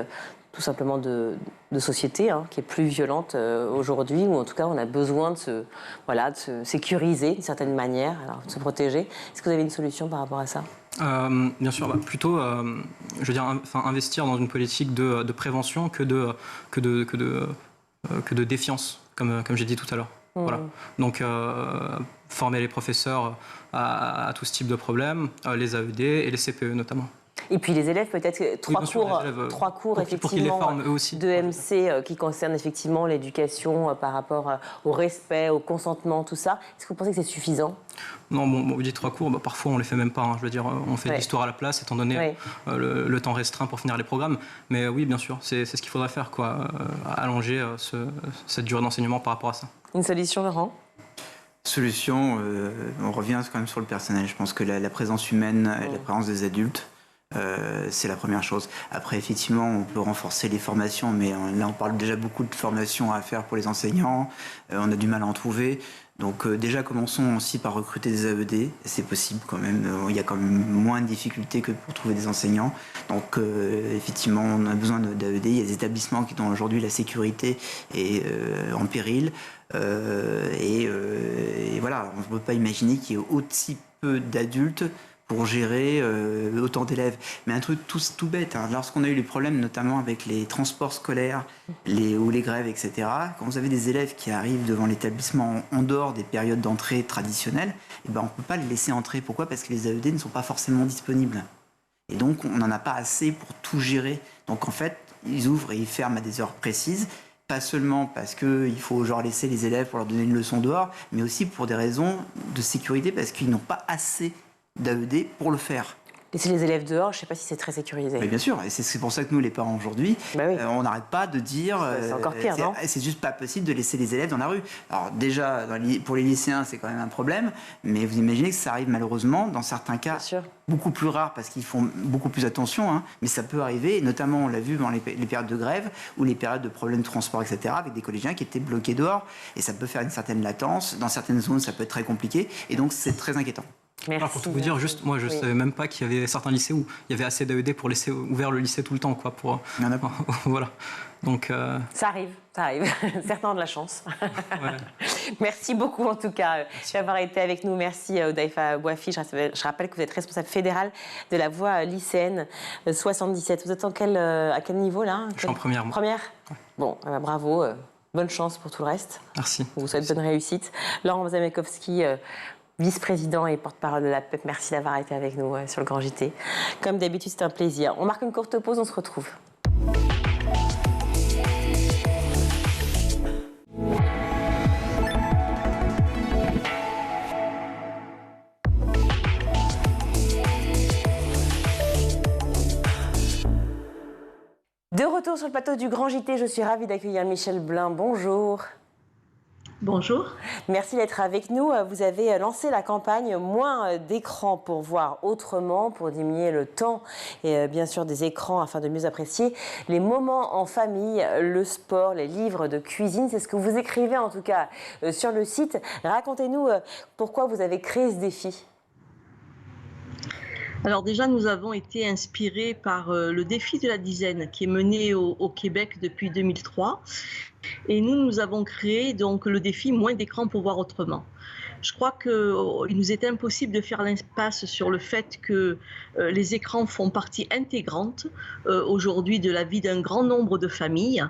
S1: tout simplement de société, qui est plus violente aujourd'hui, ou en tout cas on a besoin de se sécuriser d'une certaine manière, alors de se protéger. Est-ce que vous avez une solution par rapport à ça?
S8: Bien sûr, plutôt, je veux dire, investir dans une politique de prévention que de défiance, comme j'ai dit tout à l'heure. Voilà. Donc, former les professeurs à tout ce type de problèmes, les AED et les CPE notamment.
S1: Et puis les élèves, peut-être trois cours effectivement de MC qui concernent effectivement l'éducation par rapport au respect, au consentement, tout ça. Est-ce que vous pensez que c'est suffisant ?
S8: Non, vous dites 3 cours, parfois on les fait même pas. Je veux dire, on fait de l'histoire à la place, étant donné le temps restreint pour finir les programmes. Mais oui, bien sûr, c'est ce qu'il faudrait faire, allonger cette durée d'enseignement par rapport à ça.
S1: Une solution, Laurent ?
S9: Solution, on revient quand même sur le personnel. Je pense que la présence humaine, la présence des adultes, c'est la première chose. Après, effectivement, on peut renforcer les formations, mais là, on parle déjà beaucoup de formations à faire pour les enseignants. On a du mal à en trouver. Donc déjà, commençons aussi par recruter des AED. C'est possible quand même. Il y a quand même moins de difficultés que pour trouver des enseignants. Donc effectivement, on a besoin d'AED. Il y a des établissements qui ont aujourd'hui la sécurité est en péril. Et voilà, on ne peut pas imaginer qu'il y ait aussi peu d'adultes pour gérer autant d'élèves. Mais un truc tout bête, lorsqu'on a eu les problèmes notamment avec les transports scolaires ou les grèves, etc., quand vous avez des élèves qui arrivent devant l'établissement en dehors des périodes d'entrée traditionnelles, on ne peut pas les laisser entrer. Pourquoi ? Parce que les AED ne sont pas forcément disponibles. Et donc, on n'en a pas assez pour tout gérer. Donc, en fait, ils ouvrent et ils ferment à des heures précises, pas seulement parce qu'il faut laisser les élèves pour leur donner une leçon dehors, mais aussi pour des raisons de sécurité, parce qu'ils n'ont pas assez d'AED pour le faire.
S1: Laisser les élèves dehors, je ne sais pas si c'est très sécurisé.
S9: Mais bien sûr, et c'est pour ça que nous, les parents aujourd'hui, on n'arrête pas de dire...
S1: c'est encore pire, non ?
S9: C'est juste pas possible de laisser les élèves dans la rue. Alors déjà, pour les lycéens, c'est quand même un problème, mais vous imaginez que ça arrive malheureusement, dans certains cas, beaucoup plus rares, parce qu'ils font beaucoup plus attention, mais ça peut arriver, et notamment, on l'a vu dans les périodes de grève, ou les périodes de problèmes de transport, etc., avec des collégiens qui étaient bloqués dehors, et ça peut faire une certaine latence. Dans certaines zones, ça peut être très compliqué, et donc c'est très inquiétant.
S8: Alors, pour tout vous dire, moi je ne savais même pas qu'il y avait certains lycées où il y avait assez d'AED pour laisser ouvert le lycée tout le temps.
S9: Il y en a pas.
S8: Voilà. Donc,
S1: Ça arrive. Certains ont de la chance. Merci beaucoup en tout cas d'avoir été avec nous. Merci Hudhaifa Bouafi. Je rappelle que vous êtes responsable fédéral de la voie lycéenne 77. Vous êtes à quel niveau là ?
S8: Je suis en première.
S1: Première ? Bon, bravo. Bonne chance pour tout le reste.
S8: Merci.
S1: On vous souhaite bonne réussite. Laurent Zamekowski, vice-président et porte-parole de la PEP, merci d'avoir été avec nous sur le Grand JT. Comme d'habitude, c'est un plaisir. On marque une courte pause, on se retrouve. De retour sur le plateau du Grand JT, je suis ravie d'accueillir Michèle Blin. Bonjour.
S10: Bonjour.
S1: Merci d'être avec nous. Vous avez lancé la campagne Moins d'écrans pour voir autrement, pour diminuer le temps et bien sûr des écrans afin de mieux apprécier les moments en famille, le sport, les livres de cuisine. C'est ce que vous écrivez en tout cas sur le site. Racontez-nous pourquoi vous avez créé ce défi.
S10: Alors déjà, nous avons été inspirés par le défi de la dizaine qui est mené au Québec depuis 2003. Et nous avons créé donc le défi Moins d'écran pour voir autrement. Je crois qu'il nous est impossible de faire l'impasse sur le fait que les écrans font partie intégrante aujourd'hui de la vie d'un grand nombre de familles.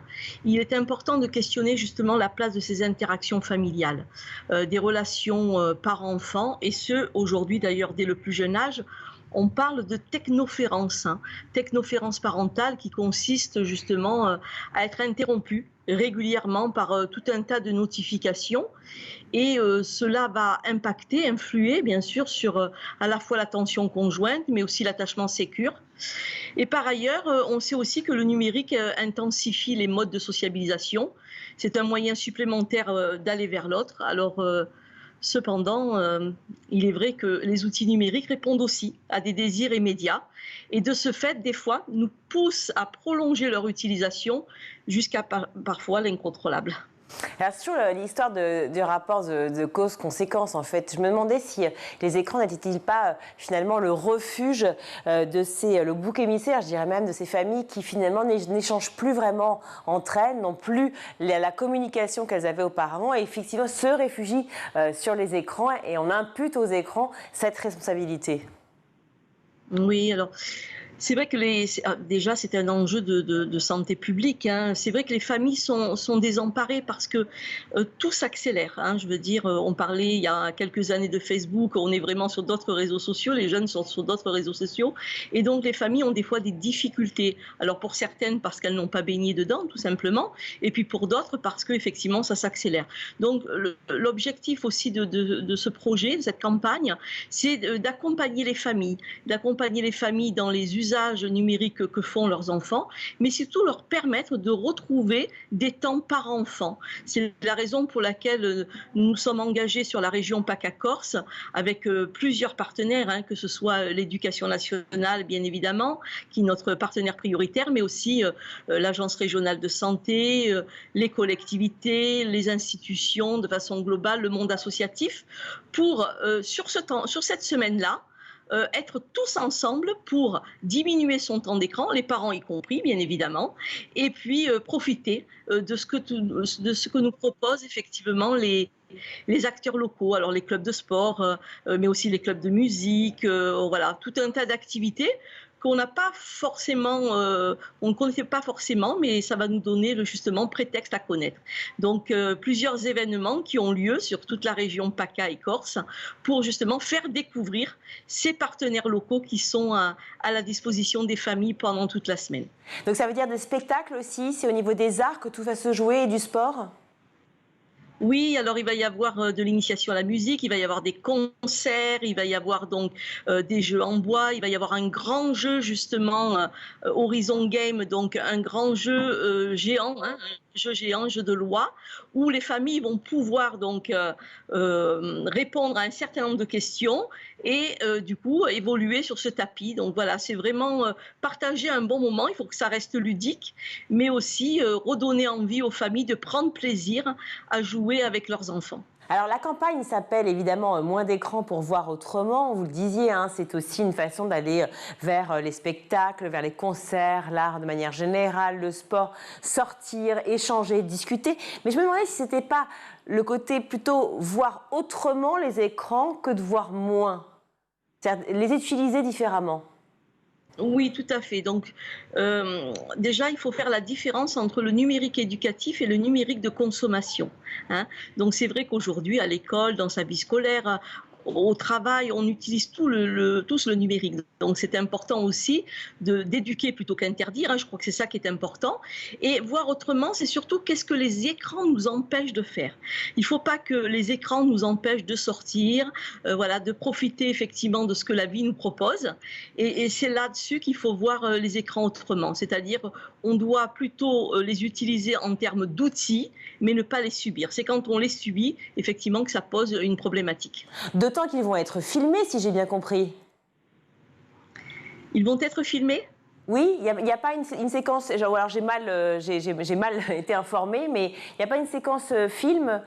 S10: Il est important de questionner justement la place de ces interactions familiales, des relations parents-enfants, et ce, aujourd'hui d'ailleurs dès le plus jeune âge. On parle de technoférence, technoférence parentale qui consiste justement à être interrompue régulièrement par tout un tas de notifications, et cela va influer bien sûr sur à la fois l'attention conjointe mais aussi l'attachement sécure. Et par ailleurs, on sait aussi que le numérique intensifie les modes de sociabilisation. C'est un moyen supplémentaire d'aller vers l'autre. Alors cependant, il est vrai que les outils numériques répondent aussi à des désirs immédiats, et de ce fait, des fois, nous poussent à prolonger leur utilisation jusqu'à parfois l'incontrôlable.
S1: Alors, sur l'histoire du rapport de cause-conséquence, en fait, je me demandais si les écrans n'étaient-ils pas finalement le refuge le bouc émissaire, je dirais même, de ces familles qui finalement n'échangent plus vraiment entre elles, n'ont plus la communication qu'elles avaient auparavant, et effectivement se réfugient sur les écrans, et on impute aux écrans cette responsabilité.
S10: Oui, alors C'est vrai que déjà, c'est un enjeu de santé publique, hein. C'est vrai que les familles sont désemparées parce que tout s'accélère, hein. Je veux dire, on parlait il y a quelques années de Facebook, on est vraiment sur d'autres réseaux sociaux, les jeunes sont sur d'autres réseaux sociaux. Et donc, les familles ont des fois des difficultés. Alors, pour certaines, parce qu'elles n'ont pas baigné dedans, tout simplement. Et puis, pour d'autres, parce qu'effectivement, ça s'accélère. Donc, l'objectif aussi de ce projet, de cette campagne, c'est d'accompagner les familles dans les usages numériques que font leurs enfants, mais surtout leur permettre de retrouver des temps par enfant. C'est la raison pour laquelle nous sommes engagés sur la région PACA-Corse avec plusieurs partenaires, hein, que ce soit l'éducation nationale, bien évidemment, qui est notre partenaire prioritaire, mais aussi l'agence régionale de santé, les collectivités, les institutions de façon globale, le monde associatif, pour, sur cette semaine-là, être tous ensemble pour diminuer son temps d'écran, les parents y compris, bien évidemment, et puis profiter de ce que nous proposent effectivement les acteurs locaux, alors les clubs de sport, mais aussi les clubs de musique, voilà, tout un tas d'activités qu'on n'a pas forcément, on ne connaissait pas forcément, mais ça va nous donner justement prétexte à connaître. Donc plusieurs événements qui ont lieu sur toute la région PACA et Corse pour justement faire découvrir ces partenaires locaux qui sont à la disposition des familles pendant toute la semaine.
S1: Donc ça veut dire des spectacles aussi, c'est au niveau des arts que tout va se jouer et du sport ?
S10: Oui, alors il va y avoir de l'initiation à la musique, il va y avoir des concerts, il va y avoir donc des jeux en bois, il va y avoir un grand jeu justement Horizon Game, donc un grand jeu géant, hein, un jeu de loi, où les familles vont pouvoir donc répondre à un certain nombre de questions et du coup évoluer sur ce tapis. Donc voilà, c'est vraiment partager un bon moment, il faut que ça reste ludique, mais aussi redonner envie aux familles de prendre plaisir à jouer avec leurs enfants.
S1: Alors la campagne s'appelle évidemment Moins d'écran pour voir autrement. Vous le disiez, hein, c'est aussi une façon d'aller vers les spectacles, vers les concerts, l'art de manière générale, le sport, sortir, échanger, discuter. Mais je me demandais si ce n'était pas le côté plutôt voir autrement les écrans que de voir moins. C'est-à-dire les utiliser différemment.
S10: Oui, tout à fait. Donc, déjà, il faut faire la différence entre le numérique éducatif et le numérique de consommation, hein. Donc, c'est vrai qu'aujourd'hui, à l'école, dans sa vie scolaire, au travail, on utilise tous le numérique. Donc, c'est important aussi d'éduquer plutôt qu'interdire, hein. Je crois que c'est ça qui est important. Et voir autrement, c'est surtout qu'est-ce que les écrans nous empêchent de faire. Il ne faut pas que les écrans nous empêchent de sortir, voilà, de profiter effectivement de ce que la vie nous propose. Et c'est là-dessus qu'il faut voir les écrans autrement. C'est-à-dire, on doit plutôt les utiliser en termes d'outils, mais ne pas les subir. C'est quand on les subit, effectivement, que ça pose une problématique.
S1: D'autant qu'ils vont être filmés, si j'ai bien compris.
S10: Ils vont être filmés ?
S1: Oui, il n'y a pas une séquence, genre, alors j'ai mal été informée, mais il n'y a pas une séquence film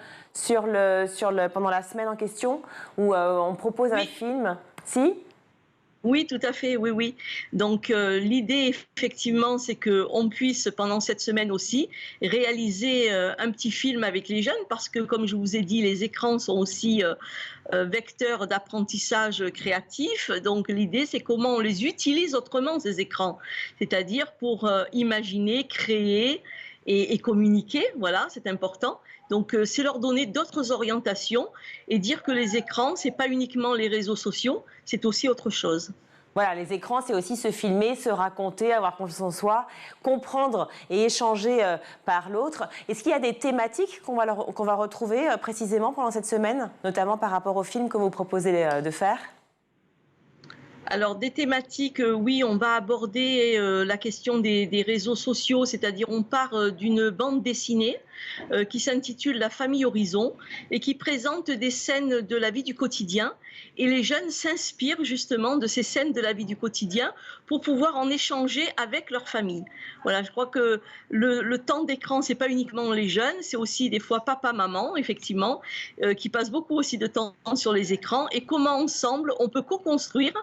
S1: pendant la semaine en question où on propose un film. Si ?
S10: Oui, tout à fait, oui, oui. Donc l'idée, effectivement, c'est qu'on puisse, pendant cette semaine aussi, réaliser un petit film avec les jeunes, parce que, comme je vous ai dit, les écrans sont aussi vecteurs d'apprentissage créatif. Donc l'idée, c'est comment on les utilise autrement, ces écrans. C'est-à-dire pour imaginer, créer et communiquer, voilà, c'est important. Donc c'est leur donner d'autres orientations et dire que les écrans, c'est pas uniquement les réseaux sociaux, c'est aussi autre chose.
S1: Voilà, les écrans, c'est aussi se filmer, se raconter, avoir confiance en soi, comprendre et échanger par l'autre. Est-ce qu'il y a des thématiques qu'on va retrouver précisément pendant cette semaine, notamment par rapport au film que vous proposez de faire ?
S10: Alors, des thématiques, oui, on va aborder la question des réseaux sociaux, c'est-à-dire on part d'une bande dessinée qui s'intitule La famille Horizon et qui présente des scènes de la vie du quotidien. Et les jeunes s'inspirent justement de ces scènes de la vie du quotidien pour pouvoir en échanger avec leur famille. Voilà, je crois que le temps d'écran, c'est pas uniquement les jeunes, c'est aussi des fois papa, maman, effectivement, qui passent beaucoup aussi de temps sur les écrans. Et comment ensemble, on peut co-construire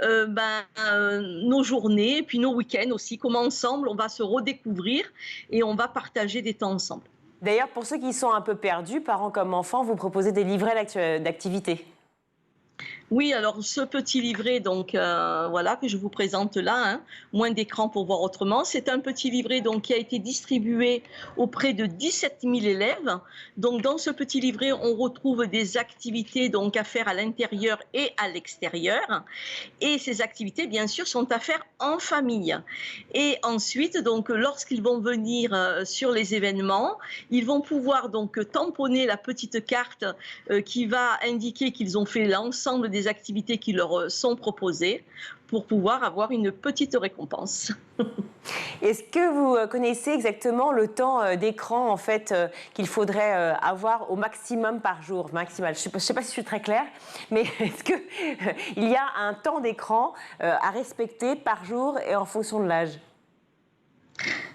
S10: nos journées, puis nos week-ends aussi, comment ensemble, on va se redécouvrir et on va partager des temps ensemble.
S1: D'ailleurs, pour ceux qui sont un peu perdus, parents comme enfants, vous proposez des livrets d'activités.
S10: Oui, alors ce petit livret donc voilà que je vous présente là, hein, moins d'écran pour voir autrement, c'est un petit livret donc qui a été distribué auprès de 17 000 élèves. Donc dans ce petit livret, on retrouve des activités donc à faire à l'intérieur et à l'extérieur, et ces activités bien sûr sont à faire en famille. Et ensuite donc lorsqu'ils vont venir sur les événements, ils vont pouvoir donc tamponner la petite carte qui va indiquer qu'ils ont fait l'ensemble des activités qui leur sont proposées pour pouvoir avoir une petite récompense.
S1: Est-ce que vous connaissez exactement le temps d'écran en fait qu'il faudrait avoir au maximum par jour, maximal? Je ne sais pas si je suis très claire, mais est-ce qu'il y a un temps d'écran à respecter par jour et en fonction de l'âge?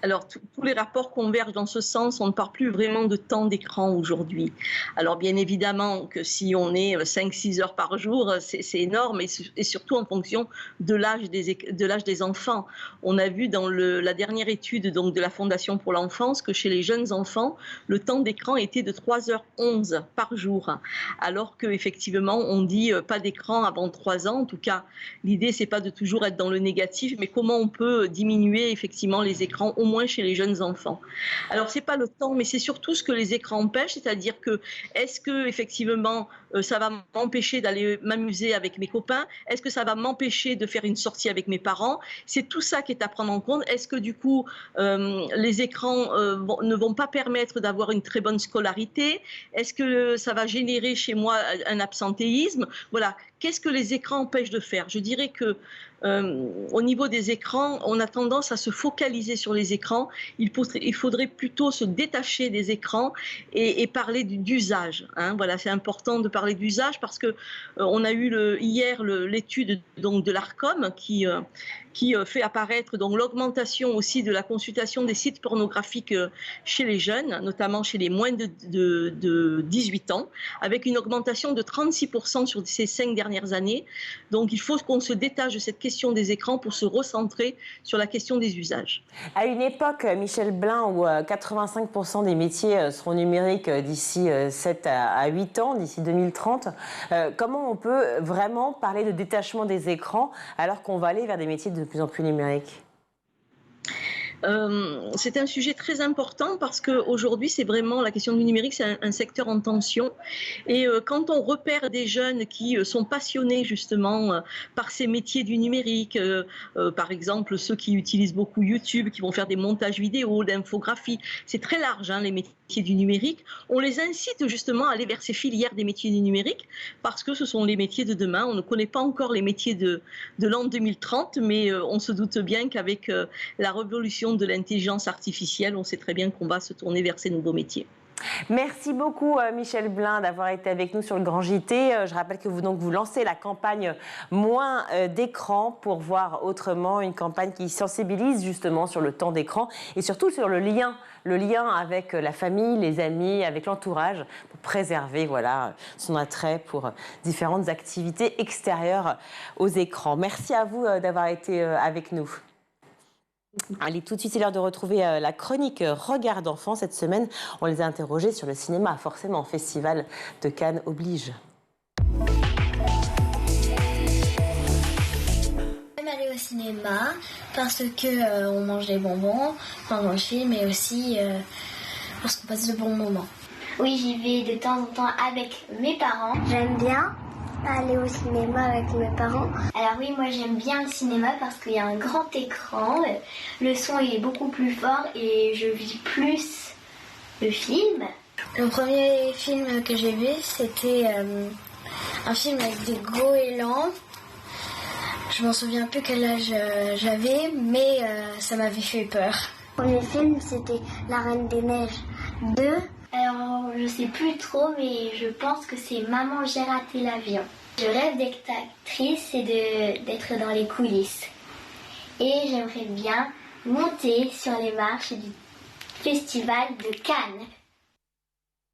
S10: Alors, tous les rapports convergent dans ce sens. On ne parle plus vraiment de temps d'écran aujourd'hui. Alors, bien évidemment que si on est 5-6 heures par jour, c'est énorme, et surtout en fonction de l'âge des enfants. On a vu dans la dernière étude donc, de la Fondation pour l'enfance que chez les jeunes enfants, le temps d'écran était de 3h11 par jour. Alors qu'effectivement, on dit pas d'écran avant 3 ans. En tout cas, l'idée, c'est pas de toujours être dans le négatif, mais comment on peut diminuer effectivement les écrans au moins chez les jeunes enfants. Alors c'est pas le temps, mais c'est surtout ce que les écrans empêchent, c'est-à-dire que est-ce que effectivement ça va m'empêcher d'aller m'amuser avec mes copains? Est-ce que ça va m'empêcher de faire une sortie avec mes parents? C'est tout ça qui est à prendre en compte. Est-ce que du coup les écrans ne vont pas permettre d'avoir une très bonne scolarité? Est-ce que ça va générer chez moi un absentéisme? Voilà. Qu'est-ce que les écrans empêchent de faire? Je dirais que au niveau des écrans, on a tendance à se focaliser sur les écrans. Il faudrait plutôt se détacher des écrans et parler d'usage. Hein. Voilà, c'est important de parler d'usage parce que on a eu hier l'étude donc de l'Arcom qui fait apparaître donc l'augmentation aussi de la consultation des sites pornographiques chez les jeunes, notamment chez les moins de 18 ans, avec une augmentation de 36% sur ces 5 dernières années. Donc il faut qu'on se détache de cette question des écrans pour se recentrer sur la question des usages.
S1: À une époque, Michel Blin, où 85% des métiers seront numériques d'ici 7 à 8 ans, d'ici 2030, comment on peut vraiment parler de détachement des écrans alors qu'on va aller vers des métiers de plus en plus numériques?
S10: C'est un sujet très important parce qu'aujourd'hui, c'est vraiment la question du numérique, c'est un secteur en tension. Et quand on repère des jeunes qui sont passionnés justement par ces métiers du numérique, par exemple ceux qui utilisent beaucoup YouTube, qui vont faire des montages vidéo, d'infographie, c'est très large hein, les métiers du numérique, on les incite justement à aller vers ces filières des métiers du numérique parce que ce sont les métiers de demain. On ne connaît pas encore les métiers de l'an 2030, mais on se doute bien qu'avec la révolution de l'intelligence artificielle, on sait très bien qu'on va se tourner vers ces nouveaux métiers.
S1: Merci beaucoup Michel Blin d'avoir été avec nous sur le Grand JT. Je rappelle que vous lancez la campagne Moins d'écran pour voir autrement, une campagne qui sensibilise justement sur le temps d'écran et surtout sur le lien avec la famille, les amis, avec l'entourage pour préserver voilà, son attrait pour différentes activités extérieures aux écrans. Merci à vous d'avoir été avec nous. Allez, tout de suite, c'est l'heure de retrouver la chronique Regard d'enfants. Cette semaine, on les a interrogés sur le cinéma, forcément, Festival de Cannes oblige.
S5: J'aime aller au cinéma parce que on mange des bonbons pendant le film, mais aussi parce qu'on passe de bons moments.
S11: Oui, j'y vais de temps en temps avec mes parents.
S5: J'aime bien aller au cinéma avec mes parents.
S11: Alors oui, moi j'aime bien le cinéma parce qu'il y a un grand écran, le son il est beaucoup plus fort et je vis plus le film.
S5: Le premier film que j'ai vu, c'était un film avec des goélands. Je m'en souviens plus quel âge j'avais, mais ça m'avait fait peur.
S11: Le premier film, c'était La Reine des Neiges 2. Alors, je sais plus trop, mais je pense que c'est Maman, j'ai raté l'avion. Je rêve d'être actrice et d'être dans les coulisses. Et j'aimerais bien monter sur les marches du Festival de Cannes.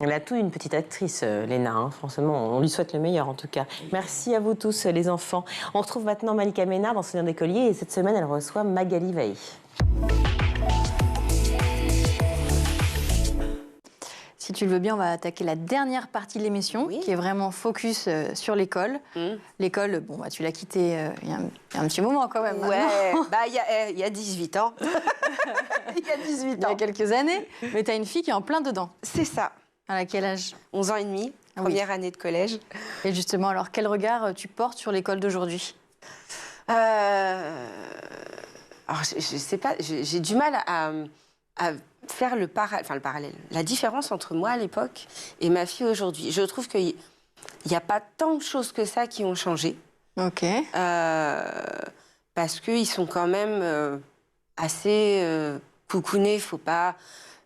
S1: Elle a tout une petite actrice, Léna. Hein. Franchement, on lui souhaite le meilleur en tout cas. Merci à vous tous, les enfants. On retrouve maintenant Malika Ménard dans Souvenir d'écolier et cette semaine, elle reçoit Magali Vaï. Si
S12: tu le veux bien, on va attaquer la dernière partie de l'émission, qui est vraiment focus sur l'école. L'école, bon, tu l'as quittée il y a un petit moment quand même.
S13: Ouais, il y a 18 ans. Il y a 18 ans.
S12: Il y a quelques années. Mais tu as une fille qui est en plein dedans.
S13: C'est ça.
S12: À quel âge?
S13: 11 ans et demi, première année de collège.
S12: Et justement, alors, quel regard tu portes sur l'école d'aujourd'hui?
S13: Alors, je sais pas, j'ai du mal à faire le parallèle, la différence entre moi à l'époque et ma fille aujourd'hui. Je trouve qu'il n'y a pas tant de choses que ça qui ont changé.
S12: Ok.
S13: Parce qu'ils sont quand même assez coucounés.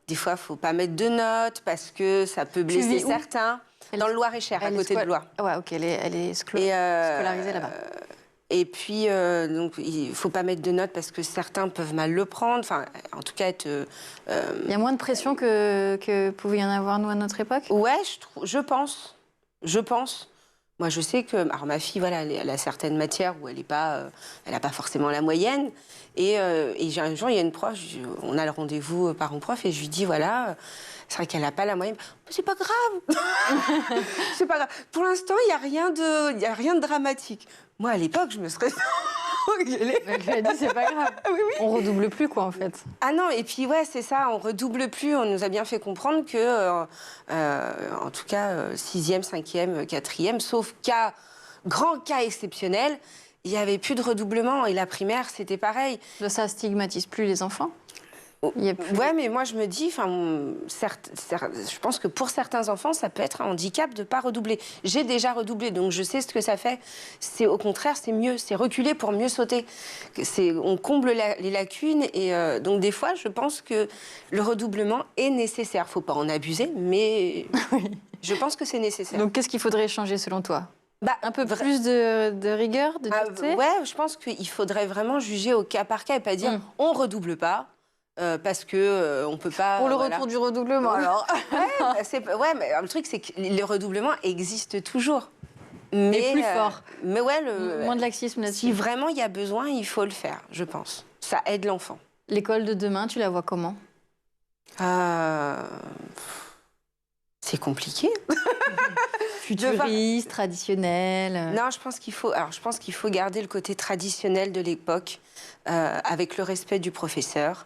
S13: Des fois, il ne faut pas mettre de notes parce que ça peut blesser certains. Dans le Loir-et-Cher, à côté de Blois.
S12: Ouais, ok, elle est scolarisée là-bas.
S13: Et puis, donc, il ne faut pas mettre de notes parce que certains peuvent mal le prendre. Enfin, en tout cas,
S12: il y a moins de pression que pouvait y en avoir, nous, à notre époque?
S13: Ouais, je pense. Moi, je sais que... Alors, ma fille, voilà, elle a certaines matières où elle n'a pas forcément la moyenne. Et un jour, il y a une prof, on a le rendez-vous parent-prof, et je lui dis, voilà... C'est vrai qu'elle n'a pas la moyenne. C'est pas grave. C'est pas grave. Pour l'instant, il n'y a rien de dramatique. Moi, à l'époque, je me serais engueulée.
S12: Elle lui a dit, c'est pas grave.
S13: Oui.
S12: On redouble plus, quoi, en fait.
S13: Ah non, et puis, ouais, c'est ça, on redouble plus. On nous a bien fait comprendre que, en tout cas, 6e, 5e, 4e, sauf grand cas exceptionnel, il n'y avait plus de redoublement. Et la primaire, c'était pareil.
S12: Ça stigmatise plus les enfants?
S13: Ouais, mais moi je me dis, je pense que pour certains enfants, ça peut être un handicap de ne pas redoubler. J'ai déjà redoublé, donc je sais ce que ça fait. C'est au contraire, c'est mieux, c'est reculer pour mieux sauter. On comble les lacunes, et donc des fois, je pense que le redoublement est nécessaire. Il ne faut pas en abuser, mais je pense que c'est nécessaire.
S12: Donc qu'est-ce qu'il faudrait changer selon toi? Un peu plus de rigueur, de dureté?
S13: Ouais, je pense qu'il faudrait vraiment juger au cas par cas et pas dire on ne redouble pas. Parce que on peut pas.
S12: Pour le retour du redoublement, alors.
S13: Ouais, mais le truc, c'est que les redoublements existent toujours. Mais
S12: plus fort.
S13: Mais ouais,
S12: moins de laxisme là-dessus.
S13: Si vraiment il y a besoin, il faut le faire, je pense. Ça aide l'enfant.
S12: L'école de demain, tu la vois comment?
S13: C'est compliqué.
S12: Futuriste, traditionnel.
S13: Non, je pense qu'il faut garder le côté traditionnel de l'époque, avec le respect du professeur.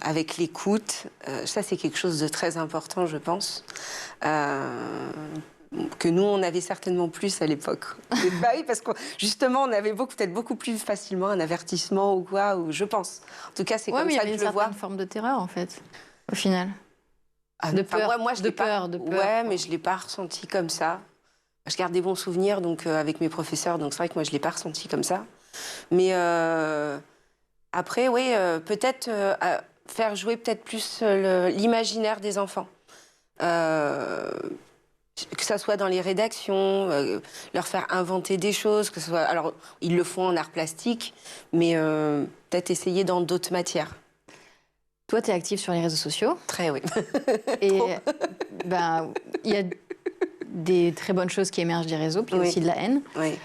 S13: Avec l'écoute, ça c'est quelque chose de très important, je pense, que nous on avait certainement plus à l'époque. Bah oui, parce que justement on avait peut-être beaucoup plus facilement un avertissement ou quoi, ou je pense. En tout cas, c'est comme ça que je le vois.
S12: Il y avait une certaine forme de terreur en fait, au final.
S13: De peur, Ouais, mais je l'ai pas ressenti comme ça. Je garde des bons souvenirs donc avec mes professeurs, donc c'est vrai que moi je l'ai pas ressenti comme ça. Mais après, oui, peut-être faire jouer peut-être plus l'imaginaire des enfants. Que ça soit dans les rédactions, leur faire inventer des choses, que ce soit... Alors, ils le font en art plastique, mais peut-être essayer dans d'autres matières.
S12: Toi, tu es active sur les réseaux sociaux.
S13: Très, oui.
S12: Et il y a des très bonnes choses qui émergent des réseaux, puis aussi de la haine.
S13: Oui.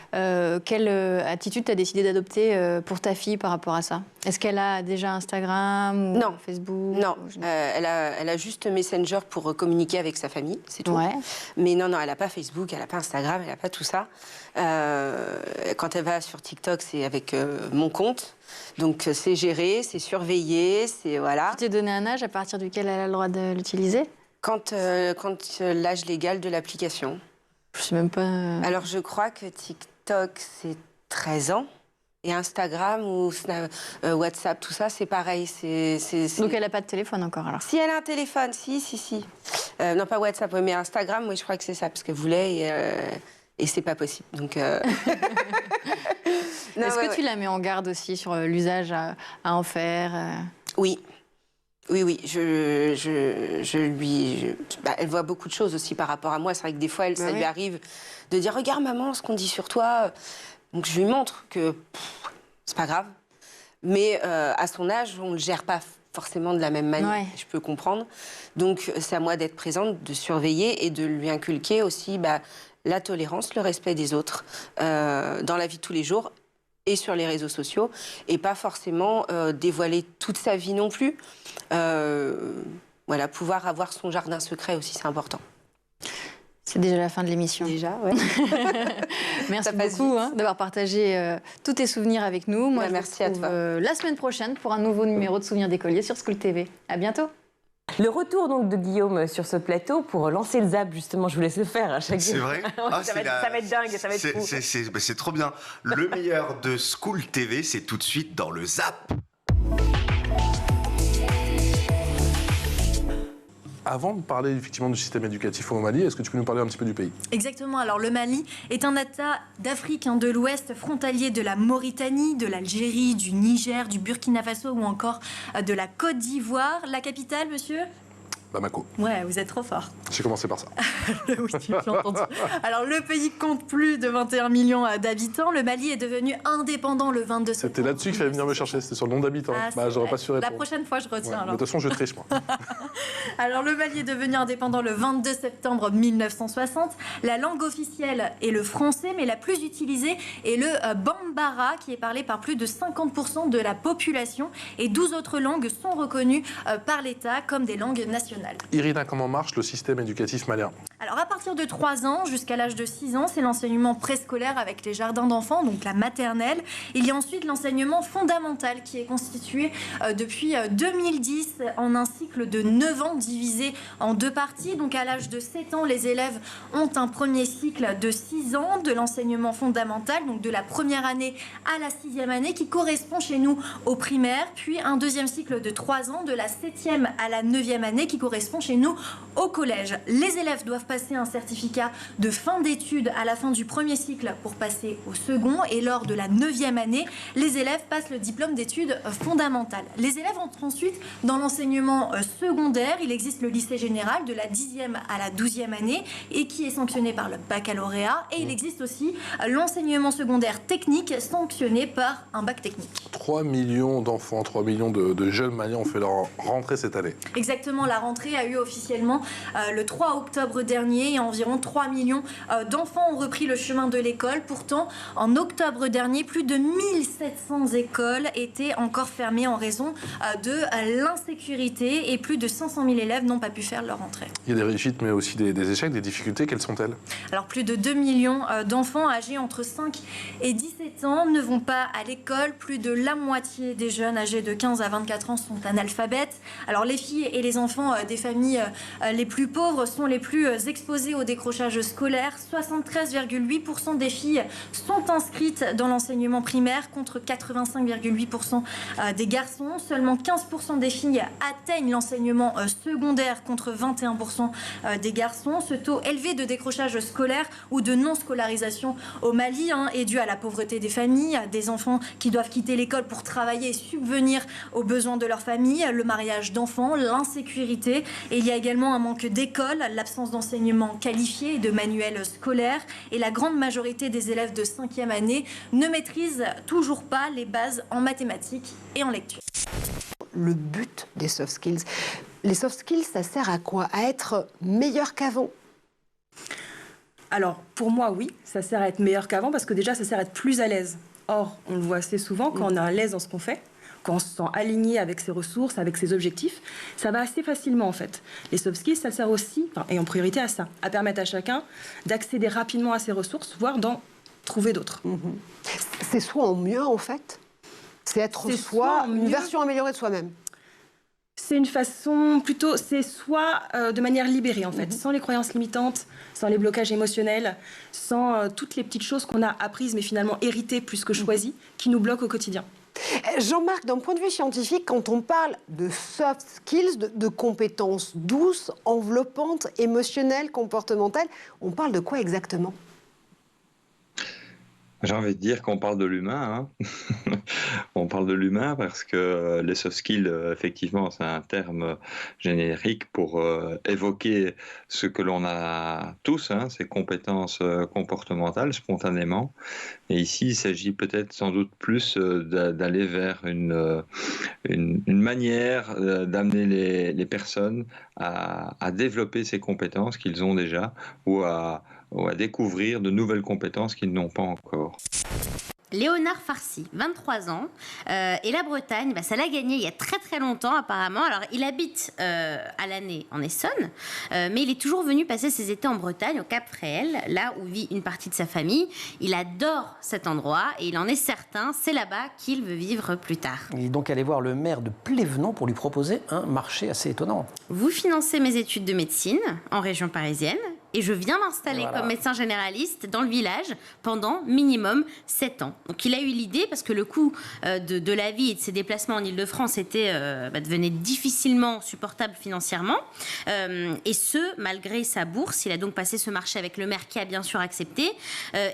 S12: Quelle attitude tu as décidé d'adopter pour ta fille par rapport à ça? Est-ce qu'elle a déjà Instagram ou Facebook?
S13: Non, elle a juste Messenger pour communiquer avec sa famille, c'est tout.
S12: Ouais.
S13: Mais non, elle n'a pas Facebook, elle n'a pas Instagram, elle n'a pas tout ça. Quand elle va sur TikTok, c'est avec mon compte. Donc c'est géré, c'est surveillé, c'est voilà.
S12: Tu t'es donné un âge à partir duquel elle a le droit de l'utiliser?
S13: Quand l'âge légal de l'application.
S12: Je sais même pas...
S13: Alors, je crois que TikTok, c'est 13 ans. Et Instagram ou WhatsApp, tout ça, c'est pareil.
S12: Donc, elle n'a pas de téléphone encore, alors?
S13: Si, elle a un téléphone, si. Non, pas WhatsApp, mais Instagram, oui, je crois que c'est ça, parce qu'elle voulait et c'est pas possible. Donc...
S12: Est-ce que tu la mets en garde aussi sur l'usage à en faire
S13: Oui. Oui, elle voit beaucoup de choses aussi par rapport à moi. C'est vrai que des fois, ça lui arrive de dire « Regarde, maman, ce qu'on dit sur toi ». Donc, je lui montre que c'est pas grave. Mais à son âge, on ne le gère pas forcément de la même manière. Je peux comprendre. Donc, c'est à moi d'être présente, de surveiller et de lui inculquer aussi la tolérance, le respect des autres dans la vie de tous les jours et sur les réseaux sociaux, et pas forcément dévoiler toute sa vie non plus. Voilà, pouvoir avoir son jardin secret aussi, c'est important.
S12: C'est déjà la fin de l'émission.
S13: Déjà, ouais.
S12: Merci beaucoup d'avoir partagé tous tes souvenirs avec nous. Moi,
S13: merci à toi.
S12: La semaine prochaine pour un nouveau numéro de Souvenirs d'écoliers sur School TV. À bientôt.
S1: Le retour donc de Guillaume sur ce plateau pour lancer le zap, justement, je vous laisse le faire à chaque
S2: C'est vrai.
S1: ça va être dingue, ça va être fou.
S2: C'est trop bien. Le meilleur de School TV, c'est tout de suite dans le zap.
S14: Avant de parler effectivement du système éducatif au Mali, est-ce que tu peux nous parler un petit peu du pays ?
S15: Exactement. Alors le Mali est un État d'Afrique de l'Ouest, frontalier de la Mauritanie, de l'Algérie, du Niger, du Burkina Faso ou encore de la Côte d'Ivoire. La capitale, monsieur ?
S14: Bamako.
S15: Ouais, vous êtes trop fort.
S14: J'ai commencé par ça.
S15: Oui, tu l'as entendu. Alors, le pays compte plus de 21 millions d'habitants. Le Mali est devenu indépendant le 22 septembre.
S14: C'était là-dessus qu'il fallait venir me chercher, c'était sur le nombre d'habitants. J'aurais pas su répondre.
S15: La prochaine fois, je retiens.
S14: Ouais, de toute façon, je triche, moi.
S15: Alors, le Mali est devenu indépendant le 22 septembre 1960. La langue officielle est le français, mais la plus utilisée est le bambara, qui est parlé par plus de 50% de la population. Et 12 autres langues sont reconnues par l'État comme des langues nationales.
S14: Irina, comment marche le système éducatif malien ?
S15: Alors à partir de 3 ans jusqu'à l'âge de 6 ans, c'est l'enseignement préscolaire avec les jardins d'enfants, donc la maternelle. Il y a ensuite l'enseignement fondamental qui est constitué depuis 2010 en un cycle de 9 ans divisé en 2 parties. Donc à l'âge de 7 ans, les élèves ont un premier cycle de 6 ans de l'enseignement fondamental, donc de la première année à la 6e année qui correspond chez nous au primaire, puis un deuxième cycle de 3 ans de la 7e à la 9e année qui correspond chez nous au collège. Les élèves doivent passer un certificat de fin d'études à la fin du premier cycle pour passer au second, et lors de la 9e année, les élèves passent le diplôme d'études fondamentales. Les élèves entrent ensuite dans l'enseignement secondaire. Il existe le lycée général de la 10e à la 12e année et qui est sanctionné par le baccalauréat, et il existe aussi l'enseignement secondaire technique sanctionné par un bac technique.
S14: 3 millions d'enfants, 3 millions de jeunes Maliens ont fait leur rentrée cette année.
S15: Exactement, la rentrée a eu officiellement le 3 octobre dernier et environ 3 millions d'enfants ont repris le chemin de l'école. Pourtant, en octobre dernier, plus de 1700 écoles étaient encore fermées en raison de l'insécurité et plus de 500 000 élèves n'ont pas pu faire leur rentrée.
S14: Il y a des réussites mais aussi des échecs, des difficultés. Quelles sont-elles ?
S15: Alors plus de 2 millions d'enfants âgés entre 5 et 17 ans ne vont pas à l'école. Plus de la moitié des jeunes âgés de 15 à 24 ans sont analphabètes. Alors les filles et les enfants des familles les plus pauvres sont les plus exposés au décrochage scolaire. 73,8% des filles sont inscrites dans l'enseignement primaire contre 85,8% des garçons. Seulement 15% des filles atteignent l'enseignement secondaire contre 21% des garçons. Ce taux élevé de décrochage scolaire ou de non-scolarisation au Mali est dû à la pauvreté des familles, des enfants qui doivent quitter l'école pour travailler et subvenir aux besoins de leur famille, le mariage d'enfants, l'insécurité. Et il y a également un manque d'écoles, l'absence d'enseignement qualifié et de manuels scolaires. Et la grande majorité des élèves de 5e année ne maîtrisent toujours pas les bases en mathématiques et en lecture.
S16: Le but des soft skills, les soft skills, ça sert à quoi ? À être meilleur qu'avant ?
S17: Alors, pour moi, oui, ça sert à être meilleur qu'avant parce que déjà, ça sert à être plus à l'aise. Or, on le voit assez souvent, quand on est à l'aise dans ce qu'on fait, quand on se sent aligné avec ses ressources, avec ses objectifs, ça va assez facilement en fait. Les soft skills, ça sert aussi, et en priorité à ça, à permettre à chacun d'accéder rapidement à ses ressources, voire d'en trouver d'autres.
S16: C'est soi en mieux en fait ? C'est être soi, une version améliorée de soi-même ?
S17: C'est une façon plutôt, c'est soi de manière libérée en fait, sans les croyances limitantes, sans les blocages émotionnels, sans toutes les petites choses qu'on a apprises mais finalement héritées plus que choisies, qui nous bloquent au quotidien.
S16: Jean-Marc, d'un point de vue scientifique, quand on parle de soft skills, de compétences douces, enveloppantes, émotionnelles, comportementales, on parle de quoi exactement ?
S18: J'ai envie de dire qu'on parle de l'humain. On parle de l'humain parce que les soft skills, effectivement, c'est un terme générique pour évoquer ce que l'on a tous, ces compétences comportementales, spontanément. Et ici, il s'agit peut-être sans doute plus d'aller vers une manière d'amener les personnes à développer ces compétences qu'ils ont déjà ou à découvrir de nouvelles compétences qu'ils n'ont pas encore.
S19: Léonard Farcy, 23 ans. Et la Bretagne, ça l'a gagné il y a très très longtemps apparemment. Alors il habite à l'année en Essonne, mais il est toujours venu passer ses étés en Bretagne, au Cap Fréhel, là où vit une partie de sa famille. Il adore cet endroit et il en est certain, c'est là-bas qu'il veut vivre plus tard.
S20: Il est donc allé voir le maire de Plévenant pour lui proposer un marché assez étonnant.
S19: Vous financez mes études de médecine en région parisienne et je viens m'installer comme médecin généraliste dans le village pendant minimum 7 ans. Donc il a eu l'idée, parce que le coût de la vie et de ses déplacements en Ile-de-France devenait difficilement supportable financièrement, et ce, malgré sa bourse. Il a donc passé ce marché avec le maire qui a bien sûr accepté.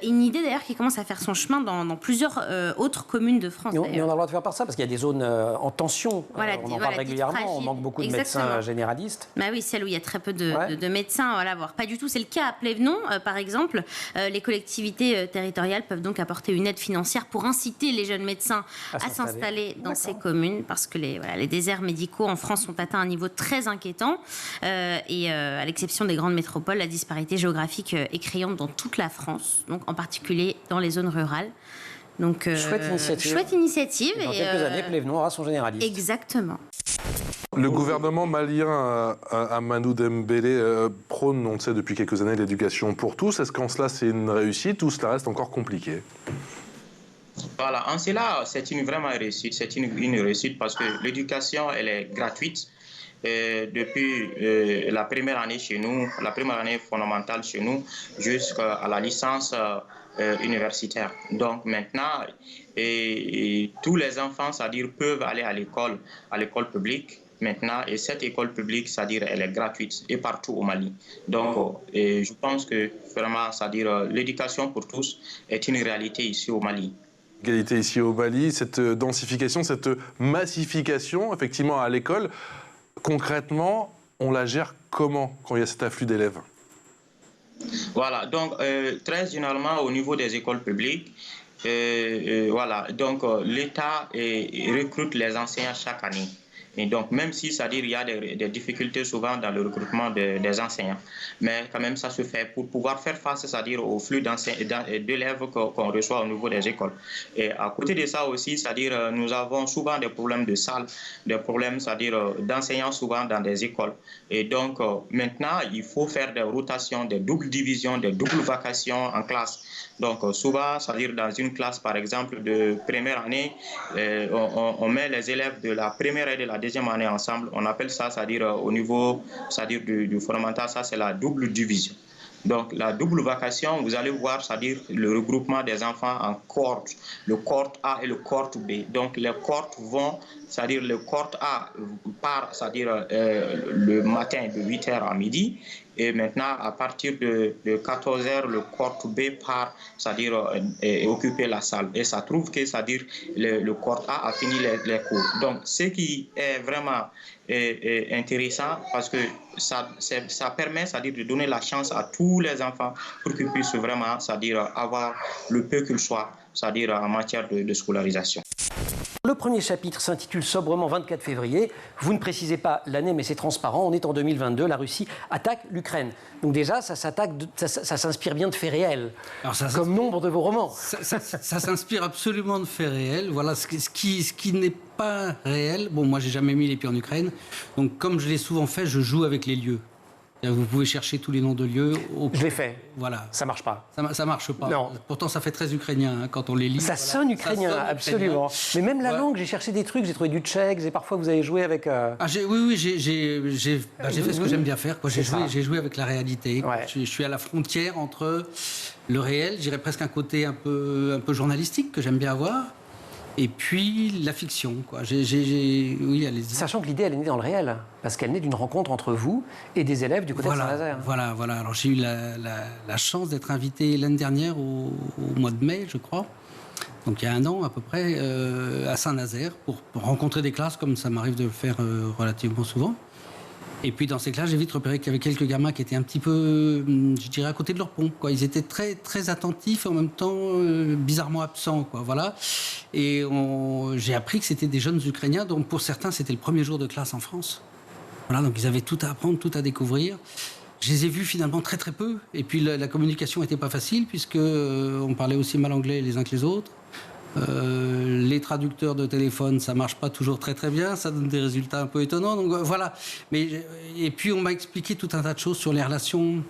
S19: Une idée d'ailleurs qui commence à faire son chemin dans plusieurs autres communes de France.
S20: Mais on a le droit de faire par ça, parce qu'il y a des zones en tension, on en parle régulièrement, on manque beaucoup de médecins généralistes.
S19: Bah oui, celle où il y a très peu de médecins, voire pas du tout. C'est le cas à Plévenant, par exemple. Les collectivités territoriales peuvent donc apporter une aide financière pour inciter les jeunes médecins à s'installer dans ces communes, parce que les déserts médicaux en France ont atteint un niveau très inquiétant. Et à l'exception des grandes métropoles, la disparité géographique est criante dans toute la France, donc en particulier dans les zones rurales. Donc, chouette initiative.
S20: Dans quelques années, Plévenant aura son généraliste.
S19: Exactement.
S14: Le gouvernement malien Amadou Dembélé prône, on le sait depuis quelques années, l'éducation pour tous. Est-ce qu'en cela c'est une réussite ou cela reste encore compliqué?
S21: Voilà, en cela c'est vraiment une réussite. C'est une réussite parce que l'éducation elle est gratuite. Depuis la première année chez nous, la première année fondamentale chez nous, jusqu'à la licence universitaire. Donc maintenant, tous les enfants, c'est-à-dire, peuvent aller à l'école publique maintenant, et cette école publique, c'est-à-dire, elle est gratuite et partout au Mali. Donc, je pense que vraiment, c'est-à-dire, l'éducation pour tous est une réalité ici au Mali.
S14: L'égalité ici au Mali, cette densification, cette massification, effectivement, à l'école, concrètement, on la gère comment quand il y a cet afflux d'élèves?
S21: Voilà, donc très généralement au niveau des écoles publiques, donc l'État recrute les enseignants chaque année. Et donc, même si, c'est-à-dire, il y a des difficultés souvent dans le recrutement des enseignants, mais quand même, ça se fait pour pouvoir faire face, c'est-à-dire, au flux d'élèves qu'on reçoit au niveau des écoles. Et à côté de ça aussi, c'est-à-dire, nous avons souvent des problèmes de salles, des problèmes, c'est-à-dire, d'enseignants souvent dans des écoles. Et donc, maintenant, il faut faire des rotations, des doubles divisions, des doubles vacations en classe. Donc, souvent, c'est-à-dire, dans une classe, par exemple, de première année, on met les élèves de la première et de la deuxième année ensemble. On appelle ça, c'est-à-dire, au niveau, c'est-à-dire, du fondamental, ça, c'est la double division. Donc, la double vacation, vous allez voir, c'est-à-dire le regroupement des enfants en cohortes, le cohorte A et le cohorte B. Donc, les cohortes vont, c'est-à-dire le cohorte A part, c'est-à-dire le matin de 8h à midi. Et maintenant, à partir de 14h, le cohorte B part, c'est-à-dire occuper la salle. Et ça trouve que, c'est-à-dire, le cohorte A fini les cours. Donc, ce qui est vraiment intéressant, parce que ça permet, c'est-à-dire, de donner la chance à tous les enfants pour qu'ils puissent vraiment, c'est-à-dire, avoir le peu qu'ils soient, c'est-à-dire en matière de scolarisation.
S20: Le premier chapitre s'intitule sobrement 24 février. Vous ne précisez pas l'année, mais c'est transparent. On est en 2022. La Russie attaque l'Ukraine. Donc déjà, ça s'inspire bien de faits réels, comme nombre de vos romans.
S22: Ça s'inspire absolument de faits réels. Voilà, ce qui n'est pas réel. Bon, moi, j'ai jamais mis les pieds en Ukraine. Donc, comme je l'ai souvent fait, je joue avec les lieux. Vous pouvez chercher tous les noms de lieux.
S20: Je l'ai fait.
S22: Voilà.
S20: Ça marche pas.
S22: Ça marche pas.
S20: Non.
S22: Pourtant, ça fait très ukrainien quand on les lit.
S20: Ça sonne ukrainien, absolument. Mais même la langue, j'ai cherché des trucs, j'ai trouvé du tchèque, parfois vous avez joué avec...
S22: Oui, j'ai fait ce que j'aime bien faire. J'ai joué avec la réalité. Ouais. Je suis à la frontière entre le réel, j'irais presque un côté un peu journalistique que j'aime bien avoir, et puis la fiction, quoi. Oui, allez-y.
S20: Sachant que l'idée, elle est née dans le réel, parce qu'elle naît d'une rencontre entre vous et des élèves du côté de Saint-Nazaire.
S22: Voilà. Alors j'ai eu la chance d'être invité l'année dernière, au mois de mai, je crois, donc il y a 1 an à peu près, à Saint-Nazaire, pour rencontrer des classes, comme ça m'arrive de le faire relativement souvent. Et puis dans ces classes, j'ai vite repéré qu'il y avait quelques gamins qui étaient un petit peu, je dirais, à côté de leur pont, quoi. Ils étaient très, très attentifs et en même temps bizarrement absents, quoi. Voilà. Et j'ai appris que c'était des jeunes Ukrainiens, donc pour certains, c'était le premier jour de classe en France. Voilà, donc ils avaient tout à apprendre, tout à découvrir. Je les ai vus finalement très très peu. Et puis la communication n'était pas facile puisque on parlait aussi mal anglais les uns que les autres. Les traducteurs de téléphone, ça marche pas toujours très très bien, ça donne des résultats un peu étonnants. Donc voilà. Et puis on m'a expliqué tout un tas de choses sur les relations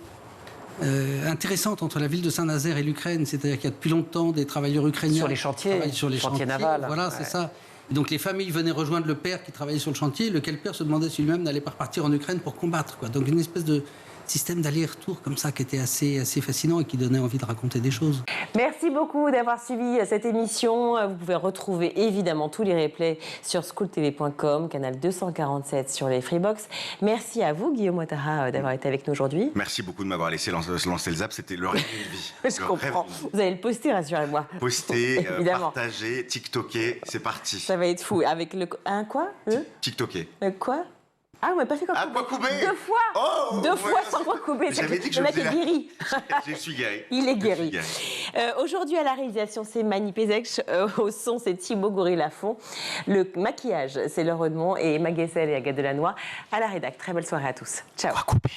S22: intéressantes entre la ville de Saint-Nazaire et l'Ukraine. C'est-à-dire qu'il y a depuis longtemps des travailleurs ukrainiens
S20: sur les chantiers, navals.
S22: Voilà, c'est ça. Et donc les familles venaient rejoindre le père qui travaillait sur le chantier, lequel père se demandait si lui-même n'allait pas repartir en Ukraine pour combattre, quoi. Donc une espèce de système d'aller-retour comme ça qui était assez fascinant et qui donnait envie de raconter des choses.
S1: Merci beaucoup d'avoir suivi cette émission. Vous pouvez retrouver évidemment tous les replays sur schooltv.com, canal 247 sur les Freebox. Merci à vous, Guillaume Ouattara, d'avoir été avec nous aujourd'hui.
S2: Merci beaucoup de m'avoir laissé lancer le zap. C'était le rêve d'une vie.
S1: Je comprends. Vous allez le poster, rassurez-moi.
S2: Poster, partager, TikToker, c'est parti.
S1: Ça va être fou. Avec le... Un quoi
S2: TikToker.
S1: Quoi? Ah, on m'a pas fait
S2: Kwakubé.
S1: 2 fois. 2 fois sans Kwakubé.
S2: J'avais dit que
S1: le mec est guéri.
S2: Je suis guéri.
S1: Il est guéri. Aujourd'hui, à la réalisation, c'est Mani Pezec. Au son, c'est Thibaut Gorille-Lafont. Le maquillage, c'est Laure Redmond et Emma Guessel et Agathe Delannoy. À la rédac. Très belle soirée à tous. Ciao.
S2: Kwakubé.